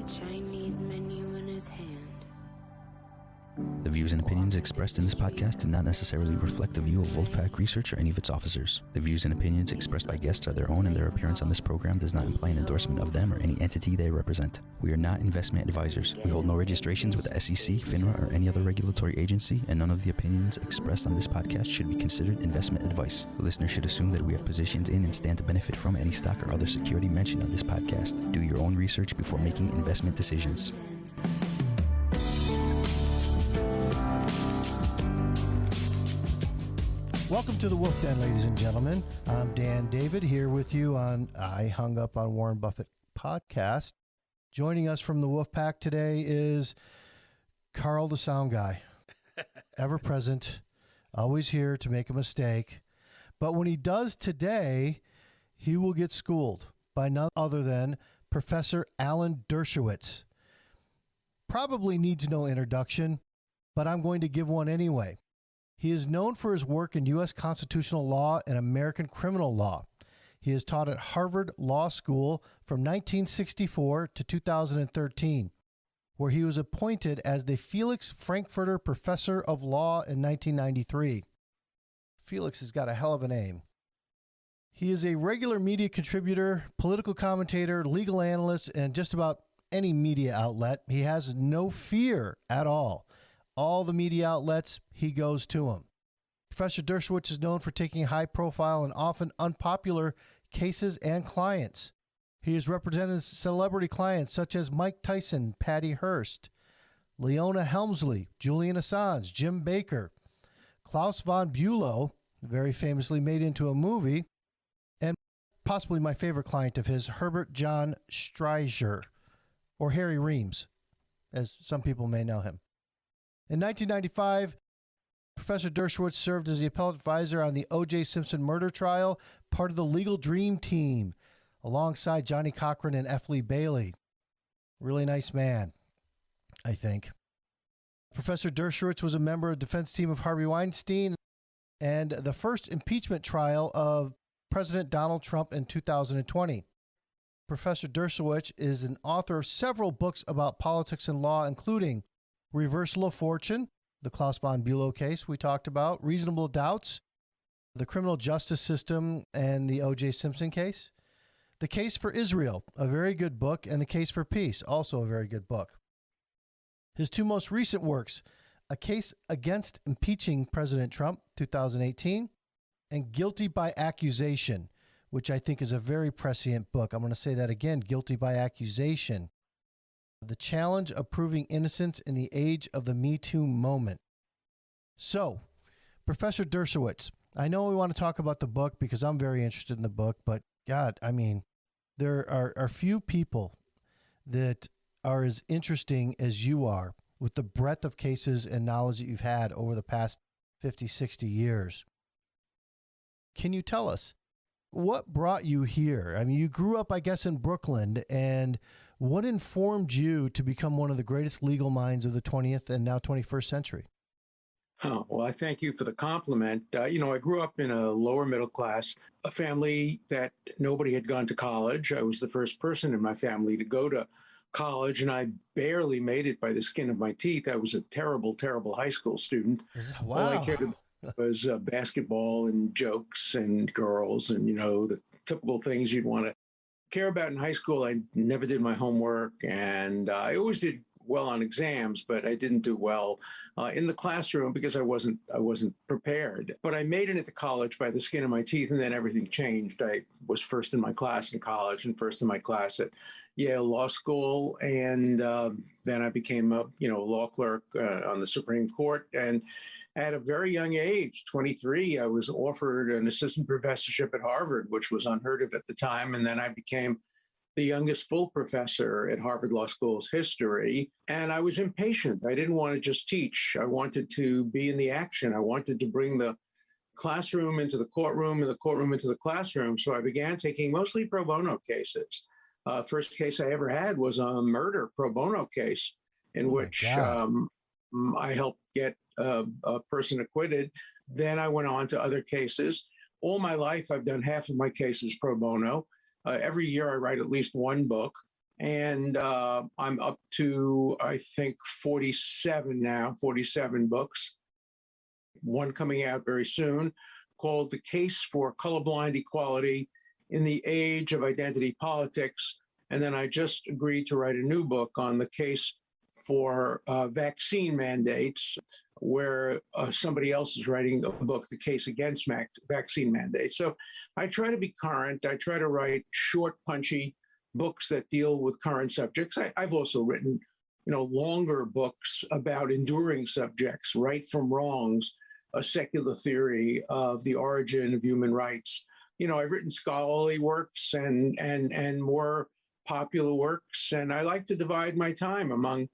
Chinese menu in his hand. The views and opinions expressed in this podcast do not necessarily reflect the view of Wolfpack Research or any of its officers. The views and opinions expressed by guests are their own, and their appearance on this program does not imply an endorsement of them or any entity they represent. We are not investment advisors. We hold no registrations with the SEC, FINRA, or any other regulatory agency, and none of the opinions expressed on this podcast should be considered investment advice. The listener should assume that we have positions in and stand to benefit from any stock or other security mentioned on this podcast. Do your own research before making investment decisions. Welcome to the Wolf Den, ladies and gentlemen. I'm Dan David here with you on I Hung Up on Warren Buffett podcast. Joining us from the Wolf Pack today is Carl the Sound Guy. Ever present, always here to make a mistake. But when he does today, he will get schooled by none other than Professor Alan Dershowitz. Probably needs no introduction, but I'm going to give one anyway. He is known for his work in U.S. constitutional law and American criminal law. He has taught at Harvard Law School from 1964 to 2013, where he was appointed as the Felix Frankfurter Professor of Law in 1993. Felix has got a hell of a name. He is a regular media contributor, political commentator, legal analyst, and just about any media outlet. He has no fear at all. All the media outlets, he goes to them. Professor Dershowitz is known for taking high-profile and often unpopular cases and clients. He has represented celebrity clients such as Mike Tyson, Patty Hearst, Leona Helmsley, Julian Assange, Jim Bakker, Klaus von Bülow, very famously made into a movie, and possibly my favorite client of his, Herbert John Streicher, or Harry Reams, as some people may know him. In 1995, Professor Dershowitz served as the appellate advisor on the O.J. Simpson murder trial, part of the legal dream team, alongside Johnny Cochran and F. Lee Bailey. Really nice man, I think. Professor Dershowitz was a member of the defense team of Harvey Weinstein and the first impeachment trial of President Donald Trump in 2020. Professor Dershowitz is an author of several books about politics and law, including Reversal of Fortune, the Klaus von Bülow case we talked about, Reasonable Doubts, the criminal justice system, and the O.J. Simpson case. The Case for Israel, a very good book, and The Case for Peace, also a very good book. His two most recent works, A Case Against Impeaching President Trump, 2018, and Guilty by Accusation, which I think is a very prescient book. I'm going to say that again, Guilty by Accusation. The Challenge of Proving Innocence in the Age of the Me Too Moment. So, Professor Dershowitz, I know we want to talk about the book because I'm very interested in the book, but God, I mean, there are few people that are as interesting as you are with the breadth of cases and knowledge that you've had over the past 50, 60 years. Can you tell us what brought you here? I mean, you grew up, I guess, in Brooklyn, and what informed you to become one of the greatest legal minds of the 20th and now 21st century? Oh, well, I thank you for the compliment. I grew up in a lower middle class, a family that nobody had gone to college. I was the first person in my family to go to college, and I barely made it by the skin of my teeth. I was a terrible, terrible high school student. Wow. All I cared about was basketball and jokes and girls and, the typical things you'd want to care about in high school. I never did my homework, and I always did well on exams, but I didn't do well in the classroom because I wasn't prepared. But I made it into college by the skin of my teeth, and then everything changed. I was first in my class in college and first in my class at Yale Law School, and then I became a law clerk on the Supreme Court. And at a very young age, 23, I was offered an assistant professorship at Harvard, which was unheard of at the time. And then I became the youngest full professor at Harvard Law School's history. And I was impatient. I didn't want to just teach. I wanted to be in the action. I wanted to bring the classroom into the courtroom and the courtroom into the classroom. So I began taking mostly pro bono cases. First case I ever had was a murder pro bono case in which I helped get a person acquitted. Then I went on to other cases. All my life, I've done half of my cases pro bono. Every year I write at least one book. And I'm up to, I think, 47 now, 47 books. One coming out very soon called The Case for Colorblind Equality in the Age of Identity Politics. And then I just agreed to write a new book on the case for vaccine mandates, where somebody else is writing a book, The Case Against Vaccine Mandates. So I try to be current. I try to write short, punchy books that deal with current subjects. I've also written, longer books about enduring subjects, right from wrongs, a secular theory of the origin of human rights. I've written scholarly works and more popular works, and I like to divide my time among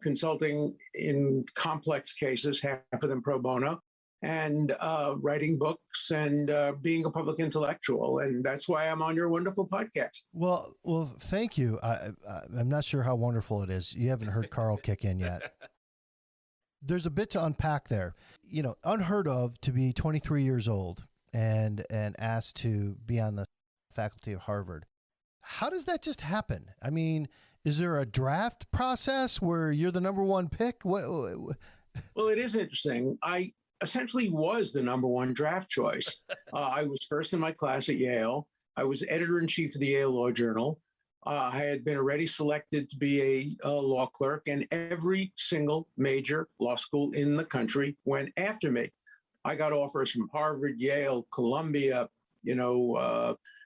consulting in complex cases, half of them pro bono, and writing books and being a public intellectual. And that's why I'm on your wonderful podcast. Well, thank you. I'm not sure how wonderful it is. You haven't heard Carl kick in yet. There's a bit to unpack there. Unheard of to be 23 years old and asked to be on the faculty of Harvard. How does that just happen? I mean, is there a draft process where you're the number one pick? Well, it is interesting. I essentially was the number one draft choice. I was first in my class at Yale. I was editor-in-chief of the Yale Law Journal. I had been already selected to be a law clerk, and every single major law school in the country went after me. I got offers from Harvard, Yale, Columbia,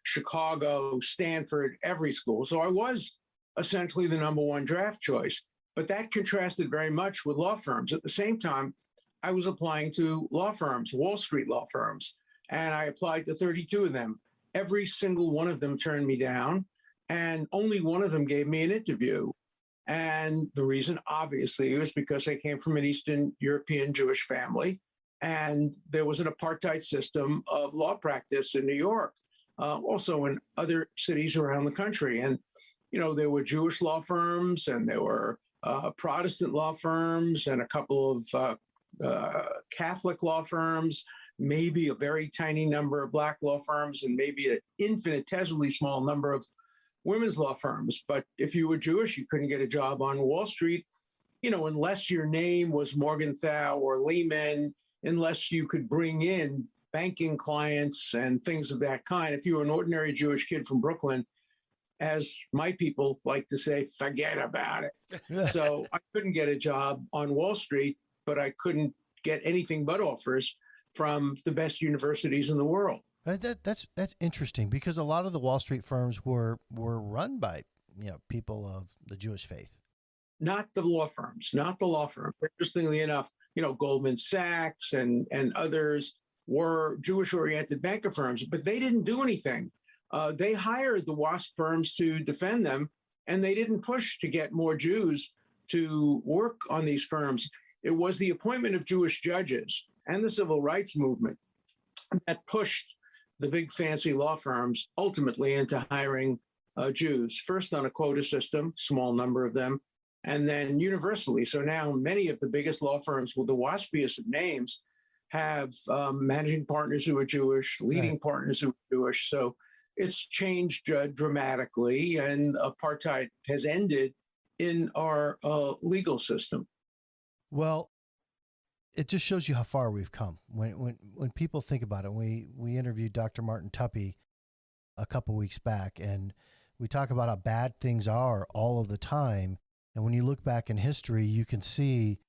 Chicago, Stanford, every school. So I was essentially the number one draft choice. But that contrasted very much with law firms. At the same time, I was applying to law firms, Wall Street law firms, and I applied to 32 of them. Every single one of them turned me down, and only one of them gave me an interview. And the reason, obviously, was because I came from an Eastern European Jewish family, and there was an apartheid system of law practice in New York, also in other cities around the country. And, there were Jewish law firms, and there were Protestant law firms, and a couple of Catholic law firms, maybe a very tiny number of Black law firms, and maybe an infinitesimally small number of women's law firms. But if you were Jewish, you couldn't get a job on Wall Street, unless your name was Morgenthau or Lehman, unless you could bring in banking clients and things of that kind. If you were an ordinary Jewish kid from Brooklyn, as my people like to say, forget about it. So I couldn't get a job on Wall Street, but I couldn't get anything but offers from the best universities in the world. That's interesting, because a lot of the Wall Street firms were run by people of the Jewish faith. Not the law firms. Interestingly enough, Goldman Sachs and others were Jewish-oriented banker firms, but they didn't do anything. They hired the WASP firms to defend them, and they didn't push to get more Jews to work on these firms. It was the appointment of Jewish judges and the civil rights movement that pushed the big fancy law firms ultimately into hiring Jews, first on a quota system, small number of them, and then universally. So now many of the biggest law firms with the waspiest of names have managing partners who are Jewish, leading partners who are Jewish. So it's changed dramatically, and apartheid has ended in our legal system. Well, it just shows you how far we've come. When people think about it, we interviewed Dr. Martin Tuppy a couple weeks back, and we talk about how bad things are all of the time. And when you look back in history, you can see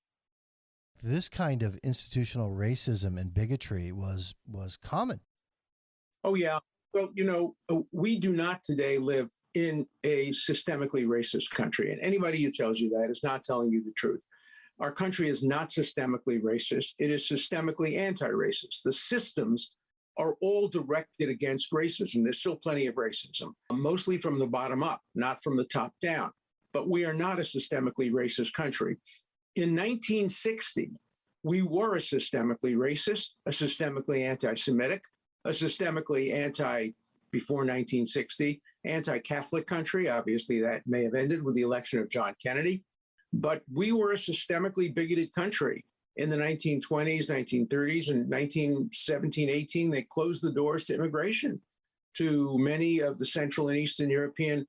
this kind of institutional racism and bigotry was common. Oh, yeah. Well, we do not today live in a systemically racist country. And anybody who tells you that is not telling you the truth. Our country is not systemically racist. It is systemically anti-racist. The systems are all directed against racism. There's still plenty of racism, mostly from the bottom up, not from the top down. But we are not a systemically racist country. In 1960, we were a systemically racist, a systemically anti-Semitic, a systemically before 1960, anti-Catholic country. Obviously, that may have ended with the election of John Kennedy. But we were a systemically bigoted country in the 1920s, 1930s, and 1917, 18. They closed the doors to immigration to many of the Central and Eastern European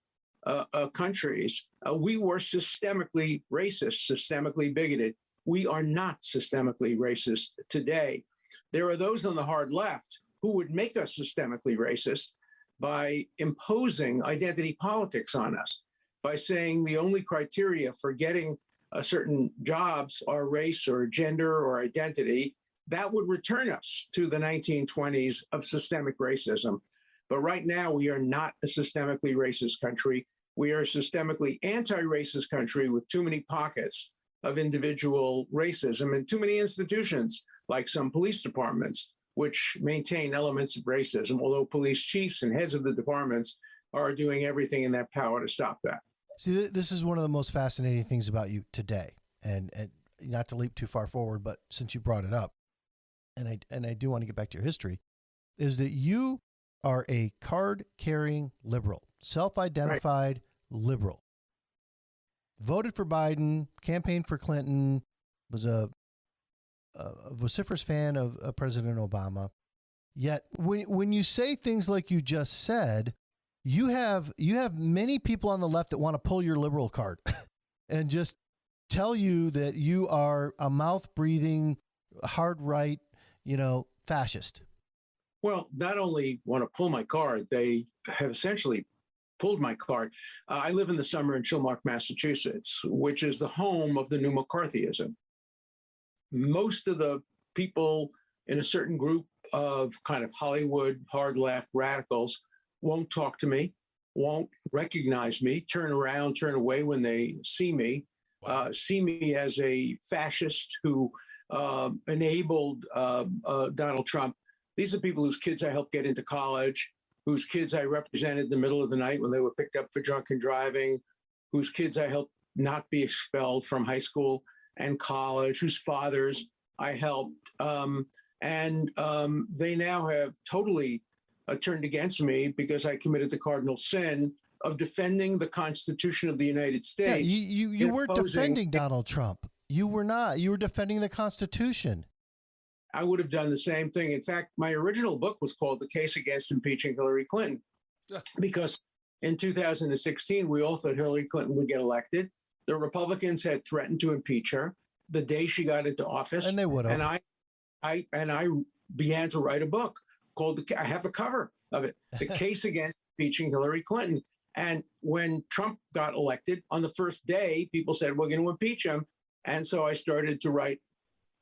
countries, we were systemically racist, systemically bigoted. We are not systemically racist today. There are those on the hard left who would make us systemically racist by imposing identity politics on us, by saying the only criteria for getting certain jobs are race or gender or identity. That would return us to the 1920s of systemic racism. But right now, we are not a systemically racist country. We are a systemically anti-racist country with too many pockets of individual racism and too many institutions, like some police departments, which maintain elements of racism, although police chiefs and heads of the departments are doing everything in their power to stop that. See, this is one of the most fascinating things about you today, and not to leap too far forward, but since you brought it up, and I do want to get back to your history, is that you are a card-carrying liberal, self-identified liberal. Voted for Biden, campaigned for Clinton, was a vociferous fan of President Obama. Yet, when you say things like you just said, you have many people on the left that want to pull your liberal card and just tell you that you are a mouth-breathing, hard right, fascist. Well, not only want to pull my card, they have essentially pulled my card. I live in the summer in Chilmark, Massachusetts, which is the home of the new McCarthyism. Most of the people in a certain group of kind of Hollywood hard left radicals won't talk to me, won't recognize me, turn around, turn away when they see me, see me as a fascist who enabled Donald Trump. These are people whose kids I helped get into college, whose kids I represented in the middle of the night when they were picked up for drunken driving, whose kids I helped not be expelled from high school and college, whose fathers I helped. They now have totally turned against me because I committed the cardinal sin of defending the Constitution of the United States. Yeah, you weren't defending Donald Trump. You were not. You were defending the Constitution. I would have done the same thing. In fact, my original book was called The Case Against Impeaching Hillary Clinton, because in 2016, we all thought Hillary Clinton would get elected. The Republicans had threatened to impeach her the day she got into office. And they would have. And I began to write a book called, I have the cover of it, The Case Against Impeaching Hillary Clinton. And when Trump got elected, on the first day, people said, we're going to impeach him. And so I started to write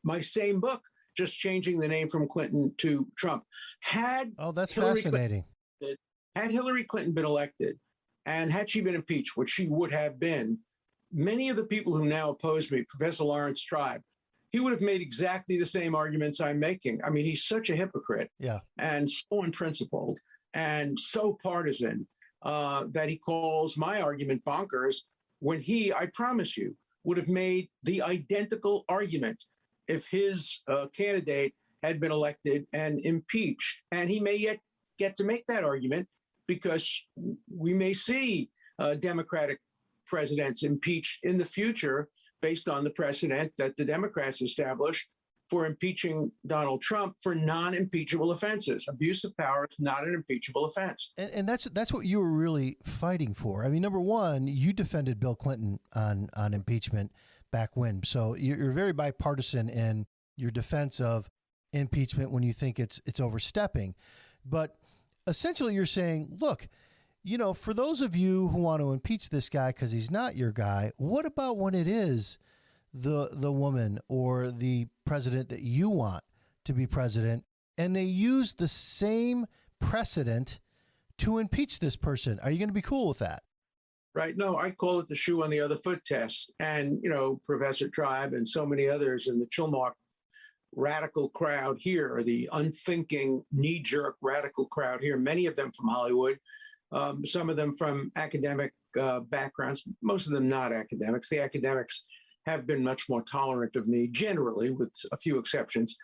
my same book, just changing the name from Clinton to Trump. That's fascinating. Had Hillary Clinton been elected, and had she been impeached, which she would have been, many of the people who now oppose me, Professor Lawrence Tribe, he would have made exactly the same arguments I'm making. I mean, he's such a hypocrite, and so unprincipled and so partisan that he calls my argument bonkers, when he, I promise you, would have made the identical argument if his candidate had been elected and impeached. And he may yet get to make that argument, because we may see Democratic presidents impeached in the future based on the precedent that the Democrats established for impeaching Donald Trump for non-impeachable offenses. Abuse of power is not an impeachable offense. And that's what you were really fighting for. I mean, number one, you defended Bill Clinton on impeachment back when. So you're very bipartisan in your defense of impeachment when you think it's overstepping. But essentially you're saying, look, for those of you who want to impeach this guy because he's not your guy, what about when it is the woman or the president that you want to be president, and they use the same precedent to impeach this person? Are you going to be cool with that? Right. No, I call it the shoe on the other foot test. And, Professor Tribe and so many others in the Chilmark radical crowd here, the unthinking, knee-jerk radical crowd here, many of them from Hollywood, some of them from academic backgrounds, most of them not academics. The academics have been much more tolerant of me generally, with a few exceptions.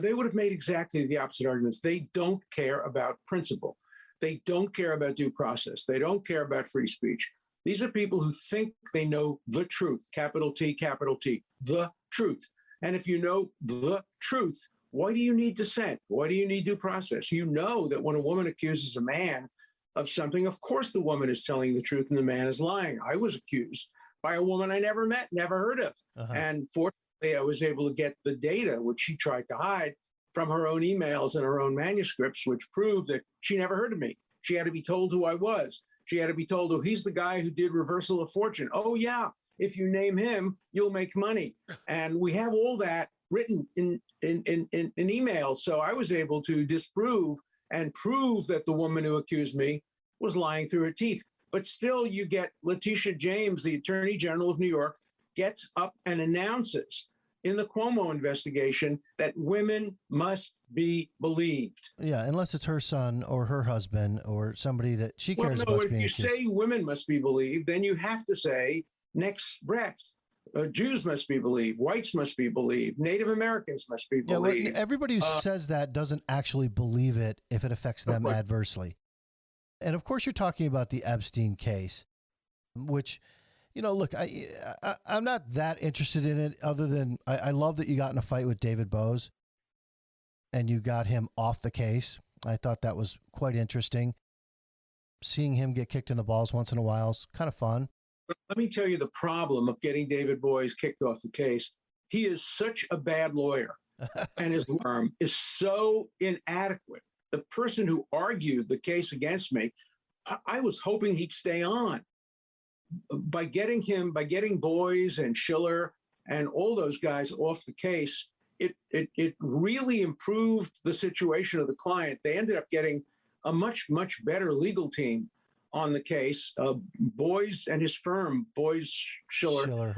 They would have made exactly the opposite arguments. They don't care about principle. They don't care about due process. They don't care about free speech. These are people who think they know the truth, capital T, the truth. And if you know the truth, why do you need dissent? Why do you need due process? You know that when a woman accuses a man of something, of course the woman is telling the truth and the man is lying. I was accused by a woman I never met, never heard of. And fortunately, I was able to get the data, which she tried to hide, from her own emails and her own manuscripts, which proved that she never heard of me. She had to be told who I was. She had to be told, oh, he's the guy who did Reversal of Fortune. Oh, yeah, if you name him, you'll make money. And we have all that written in emails. So I was able to disprove and prove that the woman who accused me was lying through her teeth. But still, you get Letitia James, the Attorney General of New York, gets up and announces in the Cuomo investigation that women must be believed. Yeah, unless it's her son or her husband or somebody that she cares about. If you say women must be believed, then you have to say next breath. Jews must be believed. Whites must be believed. Native Americans must be believed. Yeah, well, everybody who says that doesn't actually believe it if it affects them adversely. And of course, you're talking about the Epstein case, which, you know, look, I'm not that interested in it other than I love that you got in a fight with David Bose and you got him off the case. I thought that was quite interesting. Seeing him get kicked in the balls once in a while is kind of fun. Let me tell you the problem of getting David Boies kicked off the case. He is such a bad lawyer, and his firm is so inadequate. The person who argued the case against me, I was hoping he'd stay on. By getting Boies and Schiller and all those guys off the case, it really improved the situation of the client. They ended up getting a much, much better legal team on the case. Boies and his firm, Boies Schiller,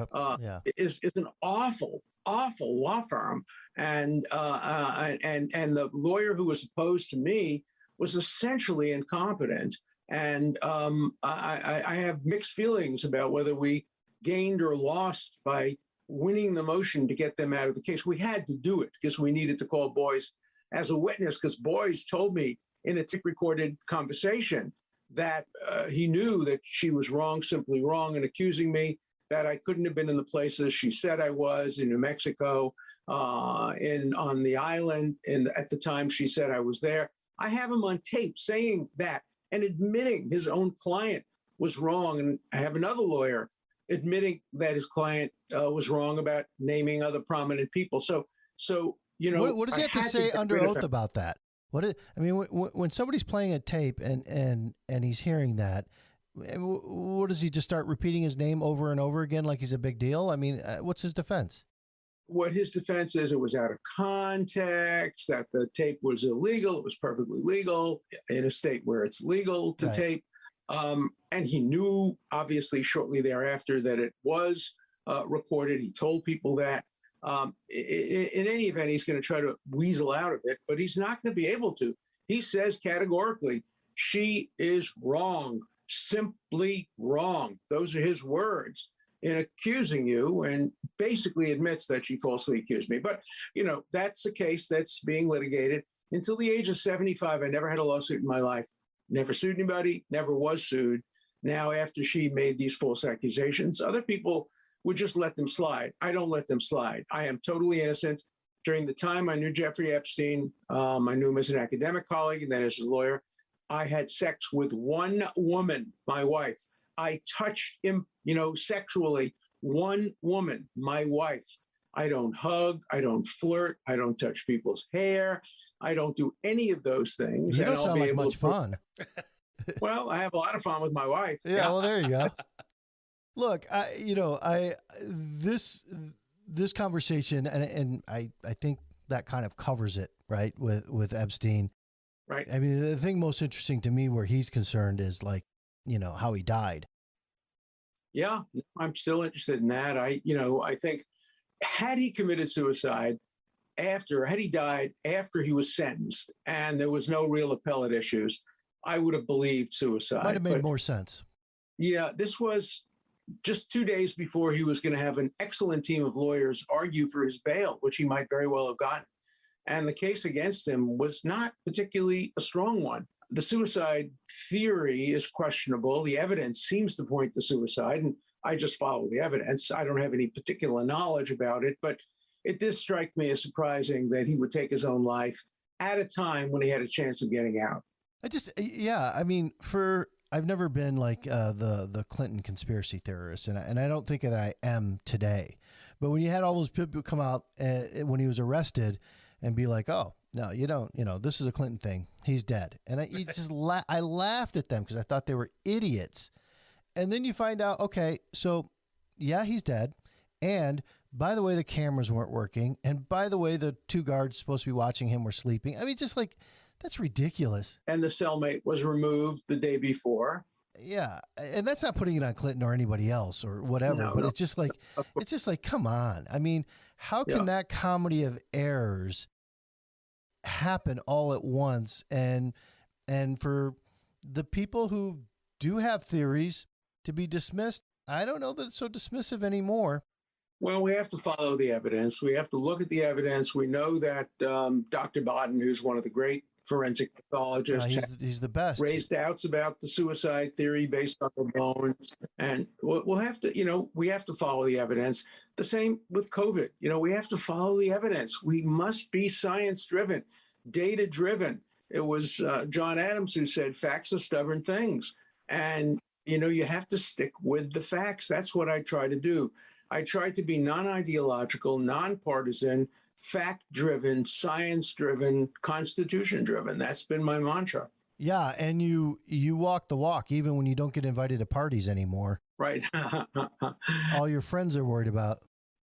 is an awful law firm, and the lawyer who was opposed to me was essentially incompetent. And I have mixed feelings about whether we gained or lost by winning the motion to get them out of the case. We had to do it because we needed to call Boies as a witness, because Boies told me in a tape-recorded conversation that he knew that she was wrong, simply wrong, and accusing me that I couldn't have been in the places she said I was, in New Mexico, on the island, at the time she said I was there. I have him on tape saying that and admitting his own client was wrong. And I have another lawyer admitting that his client was wrong about naming other prominent people. So you know, what does he have to say under oath about that? When somebody's playing a tape and he's hearing that, what does he just start repeating his name over and over again like he's a big deal? I mean, what's his defense? What his defense is, it was out of context, that the tape was illegal. It was perfectly legal in a state where it's legal to tape. And he knew, obviously, shortly thereafter that it was recorded. He told people that. In any event, he's going to try to weasel out of it, but he's not going to be able to. He says categorically, she is wrong, simply wrong. Those are his words in accusing you, and basically admits that she falsely accused me. But, you know, that's a case that's being litigated. Until the age of 75, I never had a lawsuit in my life. Never sued anybody, never was sued. Now, after she made these false accusations, other people would just let them slide. I don't let them slide. I am totally innocent. During the time I knew Jeffrey Epstein, I knew him as an academic colleague and then as a lawyer. I had sex with one woman, my wife. I touched him, you know, sexually, one woman, my wife. I don't hug. I don't flirt. I don't touch people's hair. I don't do any of those things. You don't sound like much fun. Well, I have a lot of fun with my wife. Yeah, well, there you go. Look, this conversation, and I think that kind of covers it, right, with Epstein. Right. I mean, the thing most interesting to me where he's concerned is, like, you know, how he died. Yeah, I'm still interested in that. I think had he committed suicide had he died after he was sentenced and there was no real appellate issues, I would have believed suicide. Might have made more sense. Yeah, this was just 2 days before he was going to have an excellent team of lawyers argue for his bail, which he might very well have gotten. And the case against him was not particularly a strong one. The suicide theory is questionable. The evidence seems to point to suicide, and I just follow the evidence. I don't have any particular knowledge about it, but it did strike me as surprising that he would take his own life at a time when he had a chance of getting out. I mean, I've never been like the Clinton conspiracy theorist, and I don't think that I am today. But when you had all those people come out when he was arrested and be like, "Oh, no, you don't, this is a Clinton thing. He's dead," and I laughed at them because I thought they were idiots. And then you find out, okay, so yeah, he's dead, and by the way, the cameras weren't working, and by the way, the two guards supposed to be watching him were sleeping. I mean, just like. That's ridiculous. And the cellmate was removed the day before. Yeah, and that's not putting it on Clinton or anybody else or whatever, but it's just like, come on. I mean, how can that comedy of errors happen all at once? And for the people who do have theories to be dismissed, I don't know that it's so dismissive anymore. Well, we have to follow the evidence. We have to look at the evidence. We know that Dr. Bodden, who's one of the great forensic pathologists, he's the best. Raised doubts about the suicide theory based on the bones, and we'll have to, we have to follow the evidence. The same with COVID. We have to follow the evidence. We must be science-driven, data-driven. It was John Adams who said, "Facts are stubborn things," and you have to stick with the facts. That's what I try to do. I try to be non-ideological, non-partisan, fact-driven, science-driven, constitution-driven. That's been my mantra. Yeah, and you walk the walk even when you don't get invited to parties anymore. Right. All your friends are worried about.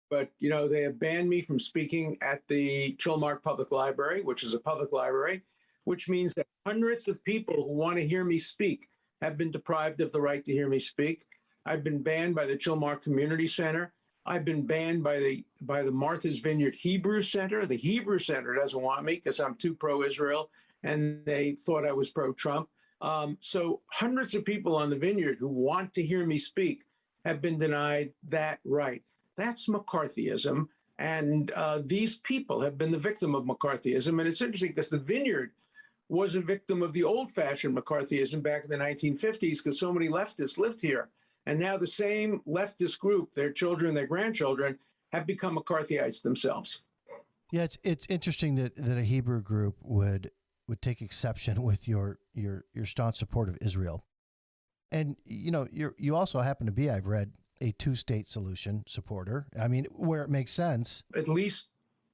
But, they have banned me from speaking at the Chilmark Public Library, which is a public library, which means that hundreds of people who want to hear me speak have been deprived of the right to hear me speak. I've been banned by the Chilmark Community Center. I've been banned by the Martha's Vineyard Hebrew Center. The Hebrew Center doesn't want me because I'm too pro-Israel, and they thought I was pro-Trump. So hundreds of people on the Vineyard who want to hear me speak have been denied that right. That's McCarthyism, and these people have been the victim of McCarthyism. And it's interesting because the Vineyard was a victim of the old-fashioned McCarthyism back in the 1950s because so many leftists lived here. And now the same leftist group, their children, their grandchildren, have become McCarthyites themselves. Yeah, it's interesting that a Hebrew group would take exception with your staunch support of Israel. And, you also happen to be, I've read, a two-state solution supporter. I mean, where it makes sense. At least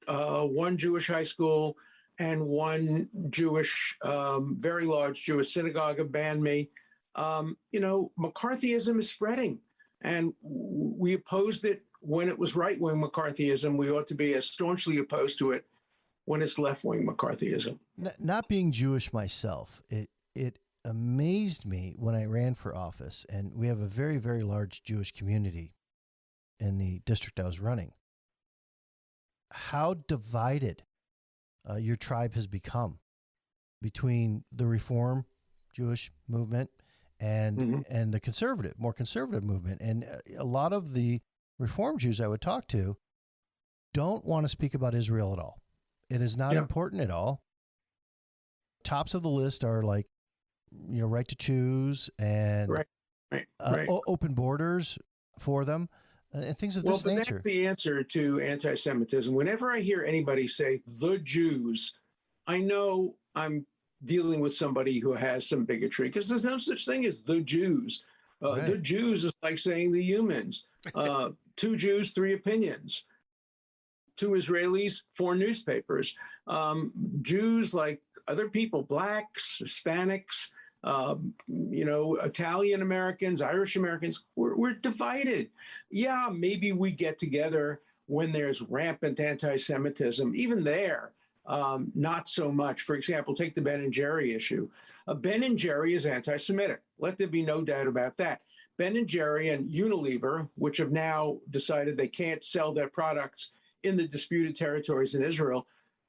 one Jewish high school and one Jewish, very large Jewish synagogue have banned me. McCarthyism is spreading, and we opposed it when it was right-wing McCarthyism. We ought to be as staunchly opposed to it when it's left-wing McCarthyism. Not being Jewish myself, it amazed me when I ran for office, and we have a very, very large Jewish community in the district I was running, how divided your tribe has become between the Reform Jewish movement and the more conservative movement. And a lot of the Reform Jews I would talk to don't want to speak about Israel at all. It is not important at all. Tops of the list are like, right to choose and open borders for them and things of this nature. That's the answer to anti-Semitism. Whenever I hear anybody say the Jews, I know I'm dealing with somebody who has some bigotry because there's no such thing as the Jews. Right. The Jews is like saying the humans. 2 Jews, 3 opinions. 2 Israelis, 4 newspapers. Jews like other people, blacks, Hispanics, Italian Americans, Irish Americans, we're divided. Yeah, maybe we get together when there's rampant anti-Semitism. Even there, not so much. For example, take the Ben and Jerry issue. Ben and Jerry is anti-Semitic. Let there be no doubt about that. Ben and Jerry and Unilever, which have now decided they can't sell their products in the disputed territories in Israel,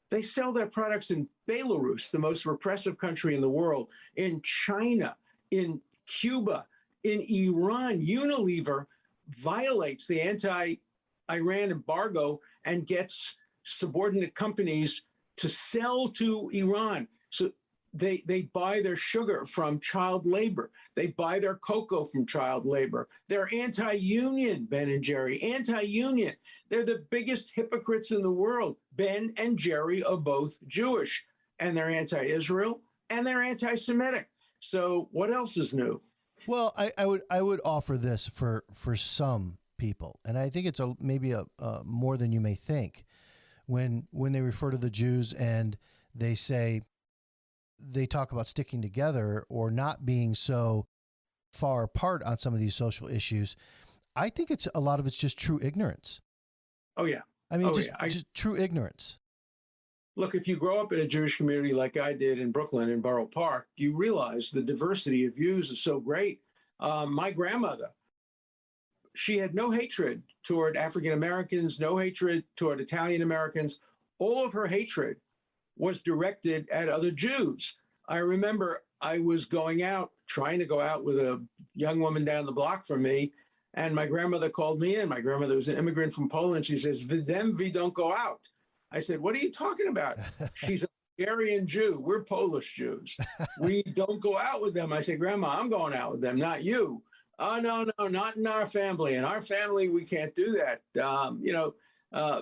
they sell their products in Belarus, the most repressive country in the world, in China, in Cuba, in Iran. Unilever violates the anti-Iran embargo and gets subordinate companies to sell to Iran. So they buy their sugar from child labor. They buy their cocoa from child labor. They're anti-union, Ben and Jerry, anti-union. They're the biggest hypocrites in the world. Ben and Jerry are both Jewish, and they're anti-Israel, and they're anti-Semitic. So what else is new? Well, I would offer this for some people, and I think it's maybe more than you may think. When they refer to the Jews and they talk about sticking together or not being so far apart on some of these social issues, I think a lot of it's just true ignorance. Oh yeah, I mean, just true ignorance. Look, if you grow up in a Jewish community like I did in Brooklyn, in Borough Park, you realize the diversity of views is so great. My grandmother, she had no hatred toward African Americans, no hatred toward Italian Americans. All of her hatred was directed at other Jews. I remember I was trying to go out with a young woman down the block from me, and my grandmother called me in. My grandmother was an immigrant from Poland. She says, "With them, we don't go out." I said, "What are you talking about?" She's a Hungarian Jew. We're Polish Jews. We don't go out with them. I said, "Grandma, I'm going out with them, not you." "Oh, no, not in our family. In our family, we can't do that."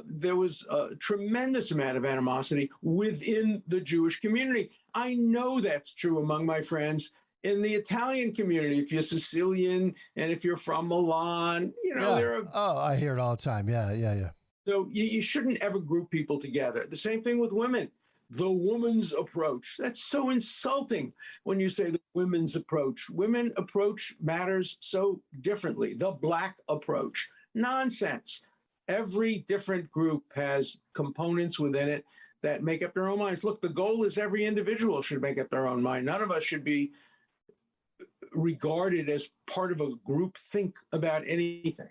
There was a tremendous amount of animosity within the Jewish community. I know that's true among my friends in the Italian community. If you're Sicilian and if you're from Milan, there are. Oh, I hear it all the time. Yeah. So you shouldn't ever group people together. The same thing with women. The woman's approach. That's so insulting when you say the women's approach. Women approach matters so differently. The Black approach. Nonsense. Every different group has components within it that make up their own minds. Look, the goal is every individual should make up their own mind. None of us should be regarded as part of a group think about anything.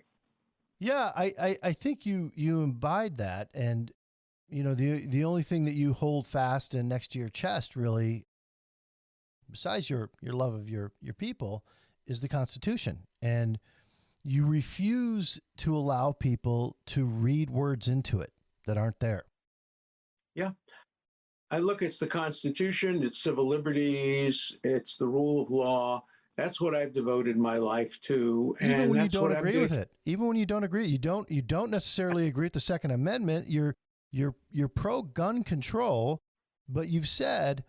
Yeah, I think you imbibe that, and the only thing that you hold fast and next to your chest, really, besides your love of your people, is the Constitution, and you refuse to allow people to read words into it that aren't there. Yeah. It's the Constitution, it's civil liberties, it's the rule of law. That's what I've devoted my life to. Even when you don't agree with it. Even when you don't agree, you don't necessarily agree with the Second Amendment. You're pro gun control, but you've said,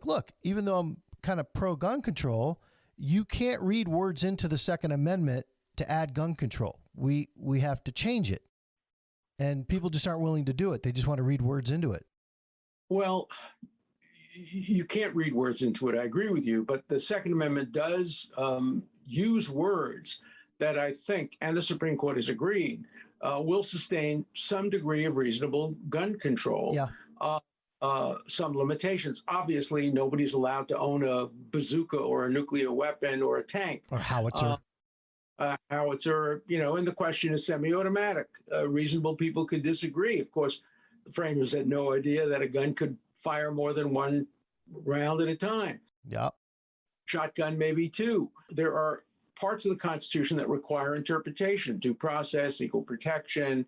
look, even though I'm kind of pro gun control, you can't read words into the Second Amendment to add gun control. We have to change it. And people just aren't willing to do it. They just want to read words into it. Well, you can't read words into it. I agree with you. But the Second Amendment does use words that I think, and the Supreme Court has agreed, will sustain some degree of reasonable gun control. Yeah. Some limitations. Obviously, nobody's allowed to own a bazooka or a nuclear weapon or a tank. Or howitzer. Howitzer, and the question is semi-automatic. Reasonable people could disagree. Of course, the framers had no idea that a gun could fire more than one round at a time. Yeah. Shotgun, maybe two. There are parts of the Constitution that require interpretation: due process, equal protection,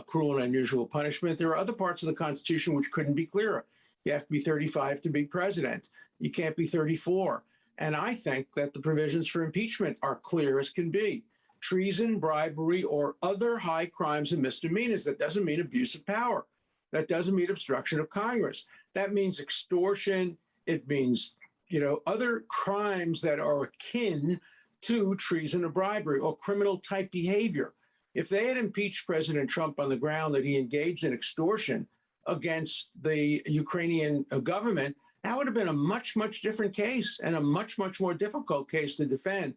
cruel and unusual punishment. There are other parts of the Constitution which couldn't be clearer. You have to be 35 to be president. You can't be 34. And I think that the provisions for impeachment are clear as can be. Treason, bribery, or other high crimes and misdemeanors. That doesn't mean abuse of power. That doesn't mean obstruction of Congress. That means extortion. It means, other crimes that are akin to treason or bribery or criminal type behavior. If they had impeached President Trump on the ground that he engaged in extortion against the Ukrainian government, that would have been a much, much different case and a much, much more difficult case to defend.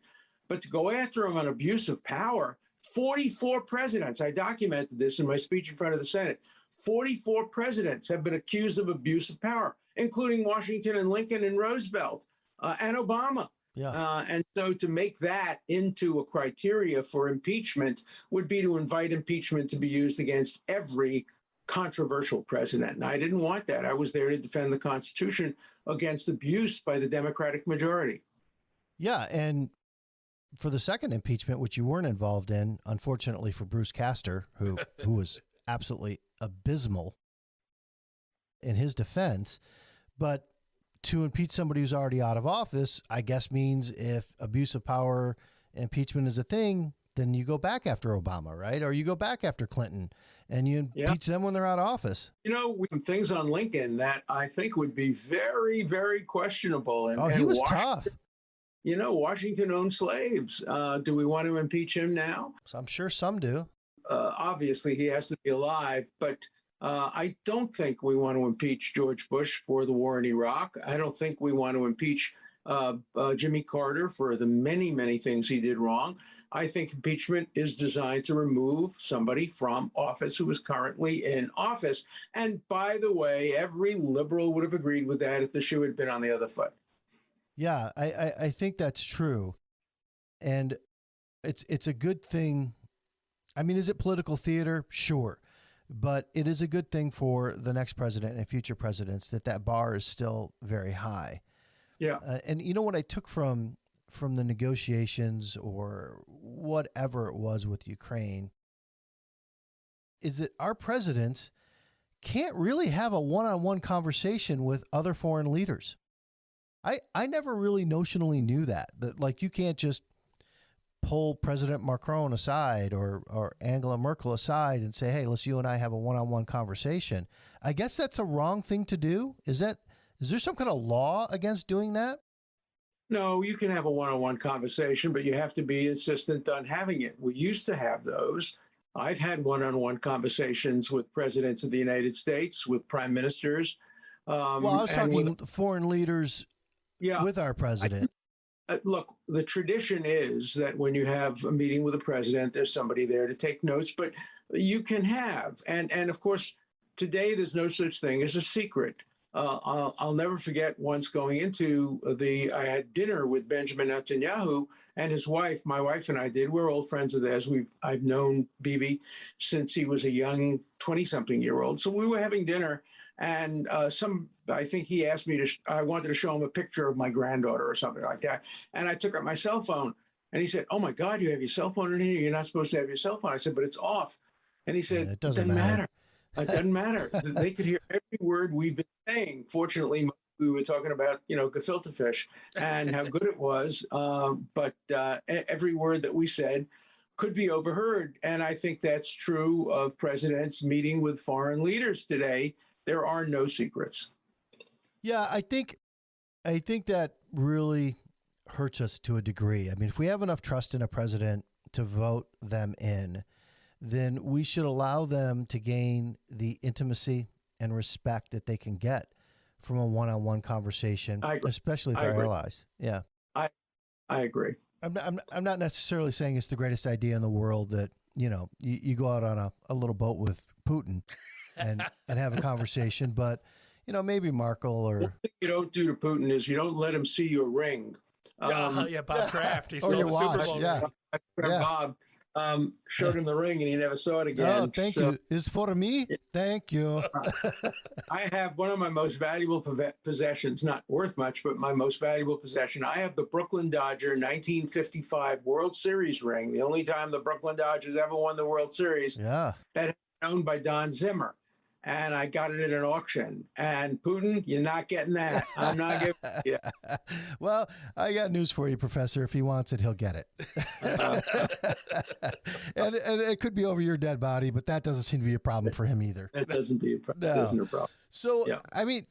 But to go after him on abuse of power, 44 presidents, I documented this in my speech in front of the Senate, 44 presidents have been accused of abuse of power, including Washington and Lincoln and Roosevelt and Obama. Yeah. And so to make that into a criteria for impeachment would be to invite impeachment to be used against every controversial president. And I didn't want that. I was there to defend the Constitution against abuse by the Democratic majority. Yeah. And for the second impeachment, which you weren't involved in, unfortunately for Bruce Castor, who was absolutely abysmal in his defense, but to impeach somebody who's already out of office, I guess means if abuse of power impeachment is a thing, then you go back after Obama, right? Or you go back after Clinton and you impeach them when they're out of office. You know, we have things on Lincoln that I think would be very, very questionable. And, he was tough. You know, Washington owned slaves. Do we want to impeach him now? So I'm sure some do. Obviously, he has to be alive, but I don't think we want to impeach George Bush for the war in Iraq. I don't think we want to impeach Jimmy Carter for the many, many things he did wrong. I think impeachment is designed to remove somebody from office who is currently in office. And by the way, every liberal would have agreed with that if the shoe had been on the other foot. Yeah, I think that's true. And it's a good thing. I mean, is it political theater? Sure. But it is a good thing for the next president and future presidents that bar is still very high. Yeah. And you know what I took from the negotiations or whatever it was with Ukraine is that our presidents can't really have a one-on-one conversation with other foreign leaders. I never really notionally knew that like you can't just pull President Macron aside or Angela Merkel aside and say, hey, let's you and I have a one-on-one conversation. I guess that's a wrong thing to do. Is there some kind of law against doing that? No, you can have a one-on-one conversation, but you have to be insistent on having it. We used to have those. I've had one-on-one conversations with presidents of the United States, with prime ministers. Well, I was talking foreign leaders with our president. Look, the tradition is that when you have a meeting with a president, there's somebody there to take notes, but you can have. And of course, today there's no such thing as a secret. I'll never forget once going into I had dinner with Benjamin Netanyahu and his wife. My wife and I did. We're old friends of theirs. I've known Bibi since he was a young 20-something-year-old. So we were having dinner, and I think he asked me I wanted to show him a picture of my granddaughter or something like that. And I took out my cell phone, and he said, "Oh my God, you have your cell phone in here? You're not supposed to have your cell phone." I said, "But it's off." And he said, "It doesn't matter. It doesn't matter. They could hear every word we've been saying. Fortunately, we were talking about, gefilte fish and how good it was. But every word that we said could be overheard. And I think that's true of presidents meeting with foreign leaders today. There are no secrets. Yeah, I think that really hurts us to a degree. I mean, if we have enough trust in a president to vote them in, then we should allow them to gain the intimacy and respect that they can get from a one-on-one conversation, especially with our allies. Yeah, I agree. I'm not necessarily saying it's the greatest idea in the world that you go out on a little boat with Putin and have a conversation, but maybe Merkel or. One thing you don't do to Putin is you don't let him see your ring. Bob Kraft. He stole the watch. Super Bowl. Yeah. Bob showed him the ring and he never saw it again. Oh, thank you. It's for me? Thank you. I have one of my most valuable possessions, not worth much, but my most valuable possession. I have the Brooklyn Dodger 1955 World Series ring, the only time the Brooklyn Dodgers ever won the World Series. Yeah. That was owned by Don Zimmer. And I got it at an auction. And Putin, you're not getting that. I'm not giving it. Yeah. Well, I got news for you, Professor. If he wants it, he'll get it. And it could be over your dead body, but that doesn't seem to be a problem for him either. That doesn't be a problem. No. Isn't a problem. So, yeah. I mean,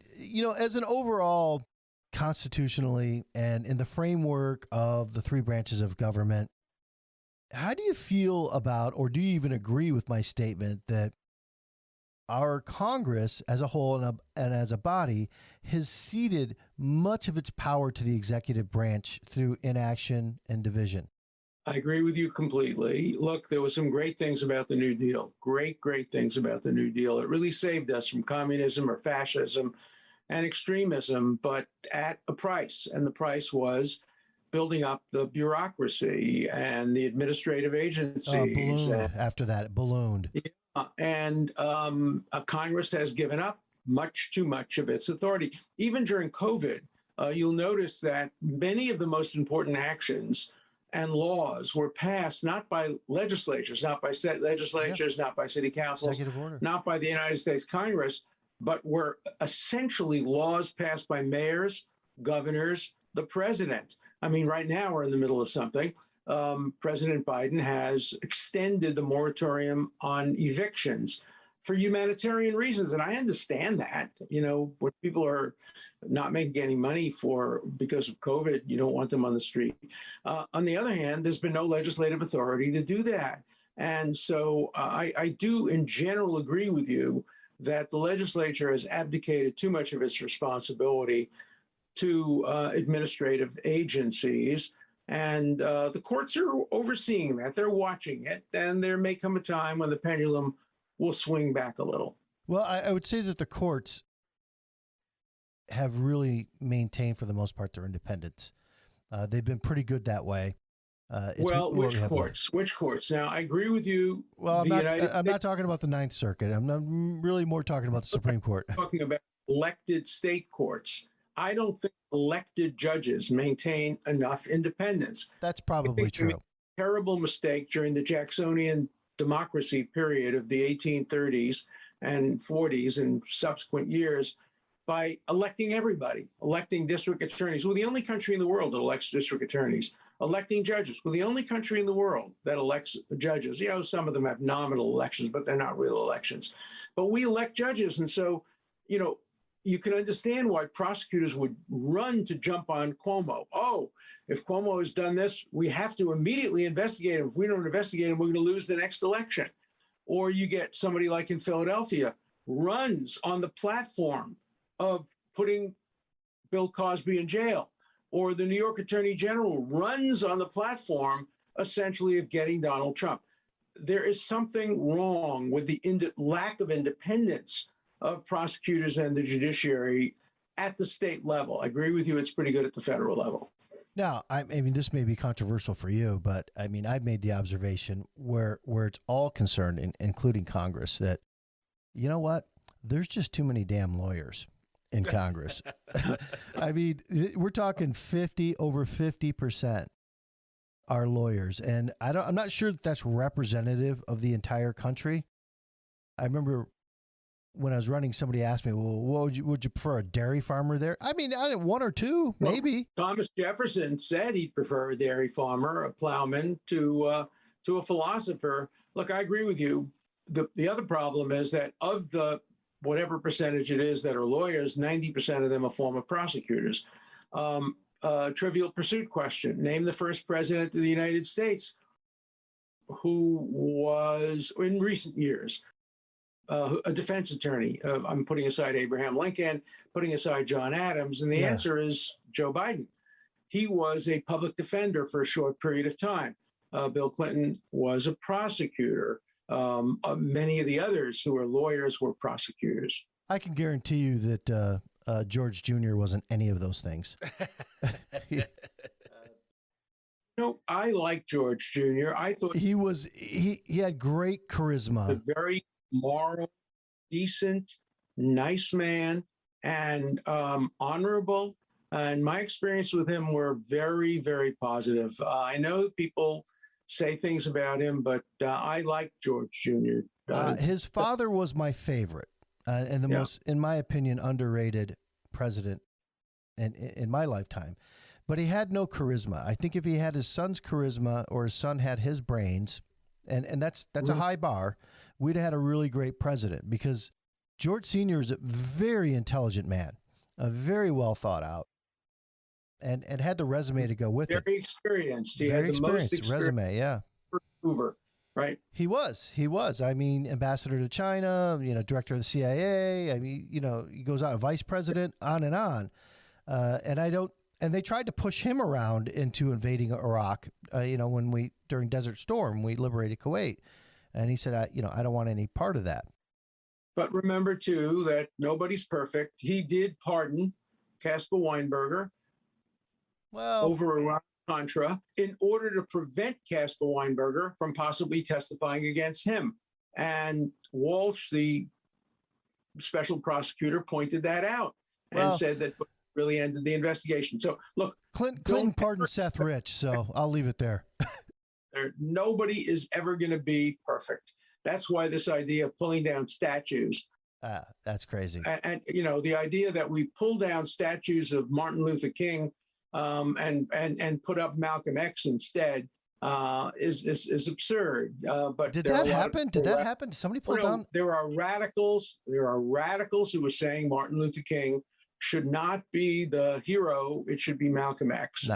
as an overall constitutionally and in the framework of the three branches of government, how do you feel about, or do you even agree with my statement that our Congress as a whole and as a body has ceded much of its power to the executive branch through inaction and division? I agree with you completely. Look, there were some great things about the New Deal. Great things about the New Deal. It really saved us from communism or fascism and extremism, but at a price. And the price was building up the bureaucracy and the administrative agencies. After that, it ballooned. And Congress has given up much too much of its authority. Even during COVID, you'll notice that many of the most important actions and laws were passed not by legislatures, not by state legislatures, not by city councils, not by the United States Congress, but were essentially laws passed by mayors, governors, the president. I mean, right now we're in the middle of something. President Biden has extended the moratorium on evictions for humanitarian reasons. And I understand that, when people are not making any money because of COVID, you don't want them on the street. On the other hand, there's been no legislative authority to do that. And so I do in general agree with you that the legislature has abdicated too much of its responsibility to administrative agencies. And the courts are overseeing that. They're watching it. And there may come a time when the pendulum will swing back a little. Well, I would say that the courts have really maintained, for the most part, their independence. They've been pretty good that way. Which courts? Which courts? Now, I agree with you. Well, I'm not talking about the Ninth Circuit. I'm really more talking about the Supreme Court. I'm talking about elected state courts. I don't think elected judges maintain enough independence. That's probably true. They made a terrible mistake during the Jacksonian democracy period of the 1830s and 40s and subsequent years by electing everybody, electing district attorneys. We're the only country in the world that elects district attorneys, electing judges. We're the only country in the world that elects judges. Some of them have nominal elections, but they're not real elections. But we elect judges. And so, you can understand why prosecutors would run to jump on Cuomo. Oh, if Cuomo has done this, we have to immediately investigate him. If we don't investigate him, we're going to lose the next election. Or you get somebody like in Philadelphia, runs on the platform of putting Bill Cosby in jail. Or the New York Attorney General runs on the platform, essentially, of getting Donald Trump. There is something wrong with the lack of independence of prosecutors and the judiciary at the state level. I agree with you. It's pretty good at the federal level. Now, I mean, this may be controversial for you, but I mean, I've made the observation where it's all concerned, including Congress, that, you know what? There's just too many damn lawyers in Congress. I mean, we're talking over 50% are lawyers. And I'm not sure that that's representative of the entire country. I remember when I was running, somebody asked me, well, would you prefer a dairy farmer there? I mean, one or two, maybe. Well, Thomas Jefferson said he'd prefer a dairy farmer, a plowman, to a philosopher. Look, I agree with you. The other problem is that of the whatever percentage it is that are lawyers, 90% of them are former prosecutors. Trivial pursuit question. Name the first president of the United States who was, in recent years, a defense attorney. I'm putting aside Abraham Lincoln, putting aside John Adams, and the answer is Joe Biden. He was a public defender for a short period of time. Bill Clinton was a prosecutor. Many of the others who were lawyers were prosecutors. I can guarantee you that George Jr. wasn't any of those things. I like George Jr. I thought he had great charisma. A very moral, decent, nice man, and honorable. And my experience with him were very, very positive. I know people say things about him, but I like George Jr. His father was my favorite and the most, in my opinion, underrated president in my lifetime. But he had no charisma. I think if he had his son's charisma or his son had his brains, and that's a high bar, we'd have had a really great president, because George Sr. is a very intelligent man, a very well thought out, and had the resume to go with it. Very experienced. He very had the most experienced resume, yeah. Hoover, right? He was. I mean, ambassador to China, director of the CIA. I mean, he goes on, vice president, on and on. And they tried to push him around into invading Iraq, when during Desert Storm, we liberated Kuwait. And he said, I don't want any part of that. But remember, too, that nobody's perfect. He did pardon Caspar Weinberger over Iran-Contra in order to prevent Caspar Weinberger from possibly testifying against him. And Walsh, the special prosecutor, pointed that out and said that really ended the investigation. So, look, Clinton pardoned Seth Rich, so I'll leave it there. Nobody is ever going to be perfect. That's why this idea of pulling down statues. That's crazy. And the idea that we pull down statues of Martin Luther King and put up Malcolm X instead is absurd. But did that happen? Did that happen? Did somebody pull down? There are radicals. There are radicals who are saying Martin Luther King should not be the hero. It should be Malcolm X.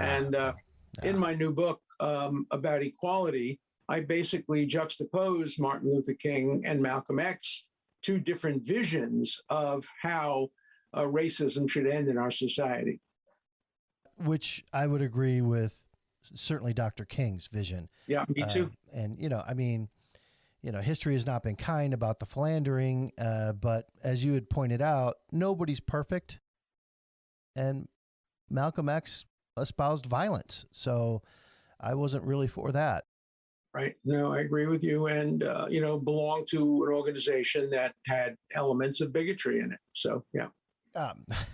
In my new book about equality, I basically juxtapose Martin Luther King and Malcolm X, two different visions of how racism should end in our society. Which I would agree with, certainly Dr. King's vision. Yeah, me too. And, history has not been kind about the philandering, but as you had pointed out, nobody's perfect. And Malcolm X espoused violence. So I wasn't really for that. Right. No, I agree with you. And, belonged to an organization that had elements of bigotry in it. So, yeah.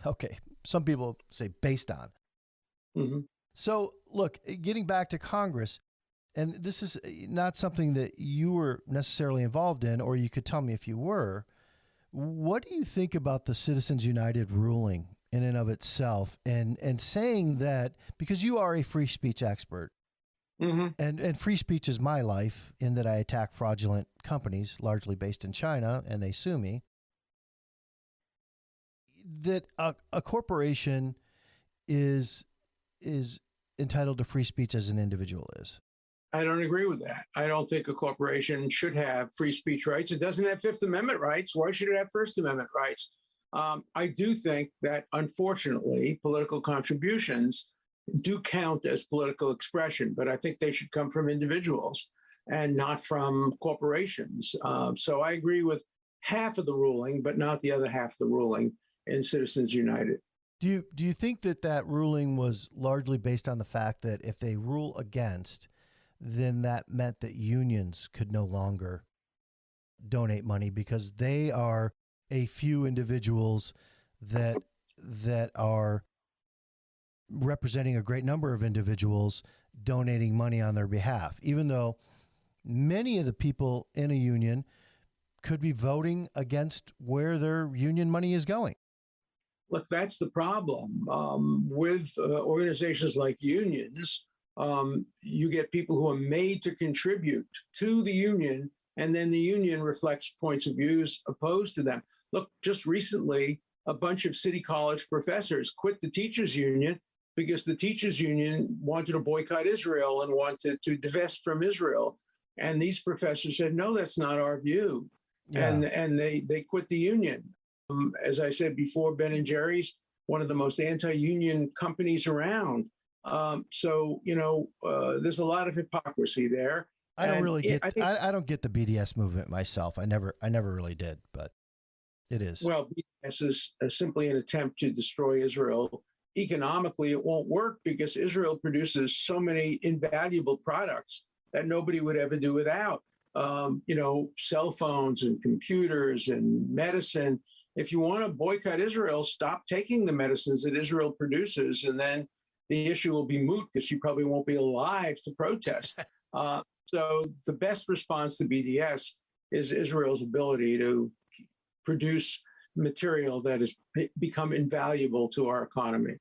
Okay. Some people say based on. Mm-hmm. So, look, getting back to Congress, and this is not something that you were necessarily involved in, or you could tell me if you were. What do you think about the Citizens United ruling in and of itself, and saying that, because you are a free speech expert, mm-hmm. and free speech is my life in that I attack fraudulent companies, largely based in China, and they sue me, that a corporation is entitled to free speech as an individual is? I don't agree with that. I don't think a corporation should have free speech rights. It doesn't have Fifth Amendment rights. Why should it have First Amendment rights? I do think that, unfortunately, political contributions do count as political expression, but I think they should come from individuals and not from corporations. So I agree with half of the ruling, but not the other half of the ruling in Citizens United. Do you think that ruling was largely based on the fact that if they rule against, then that meant that unions could no longer donate money because they are a few individuals that are representing a great number of individuals donating money on their behalf, even though many of the people in a union could be voting against where their union money is going? Look, that's the problem with organizations like unions. You get people who are made to contribute to the union, and then the union reflects points of views opposed to them. Look, just recently, a bunch of City College professors quit the teachers' union because the teachers' union wanted to boycott Israel and wanted to divest from Israel. And these professors said, no, that's not our view. Yeah. And they quit the union. As I said before, Ben & Jerry's, one of the most anti-union companies around. So, there's a lot of hypocrisy there. I don't get the BDS movement myself. I never really did, but it is. Well, BDS is simply an attempt to destroy Israel. Economically, it won't work because Israel produces so many invaluable products that nobody would ever do without. Cell phones and computers and medicine. If you want to boycott Israel, stop taking the medicines that Israel produces, and then the issue will be moot because you probably won't be alive to protest. So the best response to BDS is Israel's ability to produce material that has become invaluable to our economy.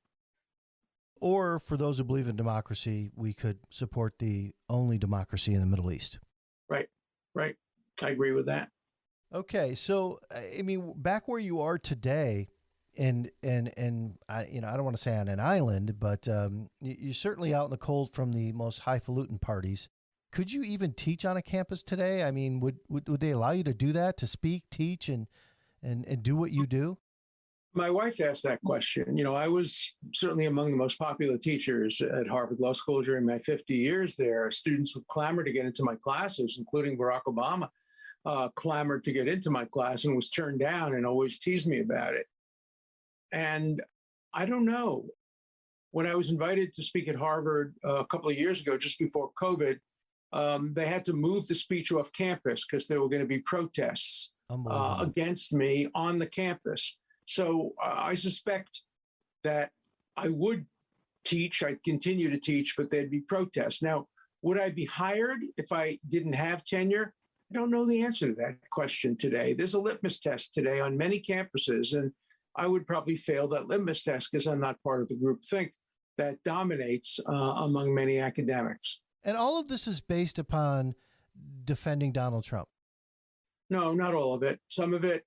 Or for those who believe in democracy, we could support the only democracy in the Middle East. Right. I agree with that. Okay, so I mean, back where you are today, and I don't want to say on an island, but you're certainly out in the cold from the most highfalutin parties. Could you even teach on a campus today? I mean, would they allow you to do that, to speak, teach, and do what you do? My wife asked that question. I was certainly among the most popular teachers at Harvard Law School during my 50 years there. Students would clamor to get into my classes, including Barack Obama. Clamored to get into my class and was turned down and always teased me about it. And I don't know. When I was invited to speak at Harvard a couple of years ago, just before COVID, they had to move the speech off campus because there were going to be protests against me on the campus. So I suspect that I would teach, I'd continue to teach, but there'd be protests. Now, would I be hired if I didn't have tenure? I don't know the answer to that question today. There's a litmus test today on many campuses, and I would probably fail that litmus test because I'm not part of the groupthink that dominates among many academics. And all of this is based upon defending Donald Trump. No, not all of it. Some of it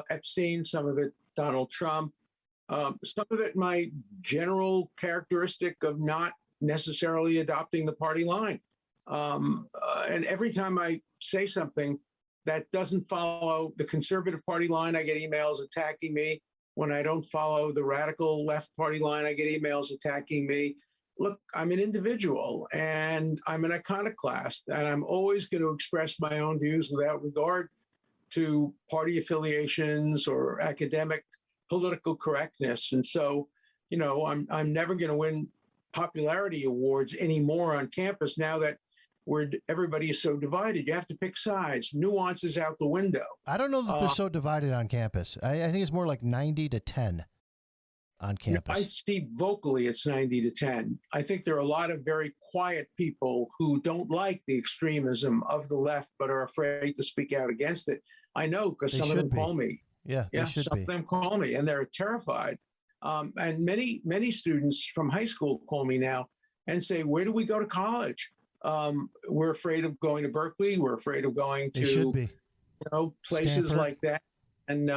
Epstein, some of it Donald Trump, some of it my general characteristic of not necessarily adopting the party line. And every time I say something that doesn't follow the conservative party line, I get emails attacking me. When I don't follow the radical left party line, I get emails attacking me. Look, I'm an individual and I'm an iconoclast, and I'm always going to express my own views without regard to party affiliations or academic political correctness. And so, you know, I'm never going to win popularity awards anymore on campus now that everybody is so divided. You have to pick sides. Nuance is out the window. I don't know that they're so divided on campus. I think it's more like 90-10 on campus. I see vocally it's 90-10. I think there are a lot of very quiet people who don't like the extremism of the left but are afraid to speak out against it. I know because some of them call me. Yeah, some of them call me and they're terrified. And many students from high school call me now and say, where do we go to college? We're afraid of going to Berkeley. We're afraid of going to places Stanford. like that, and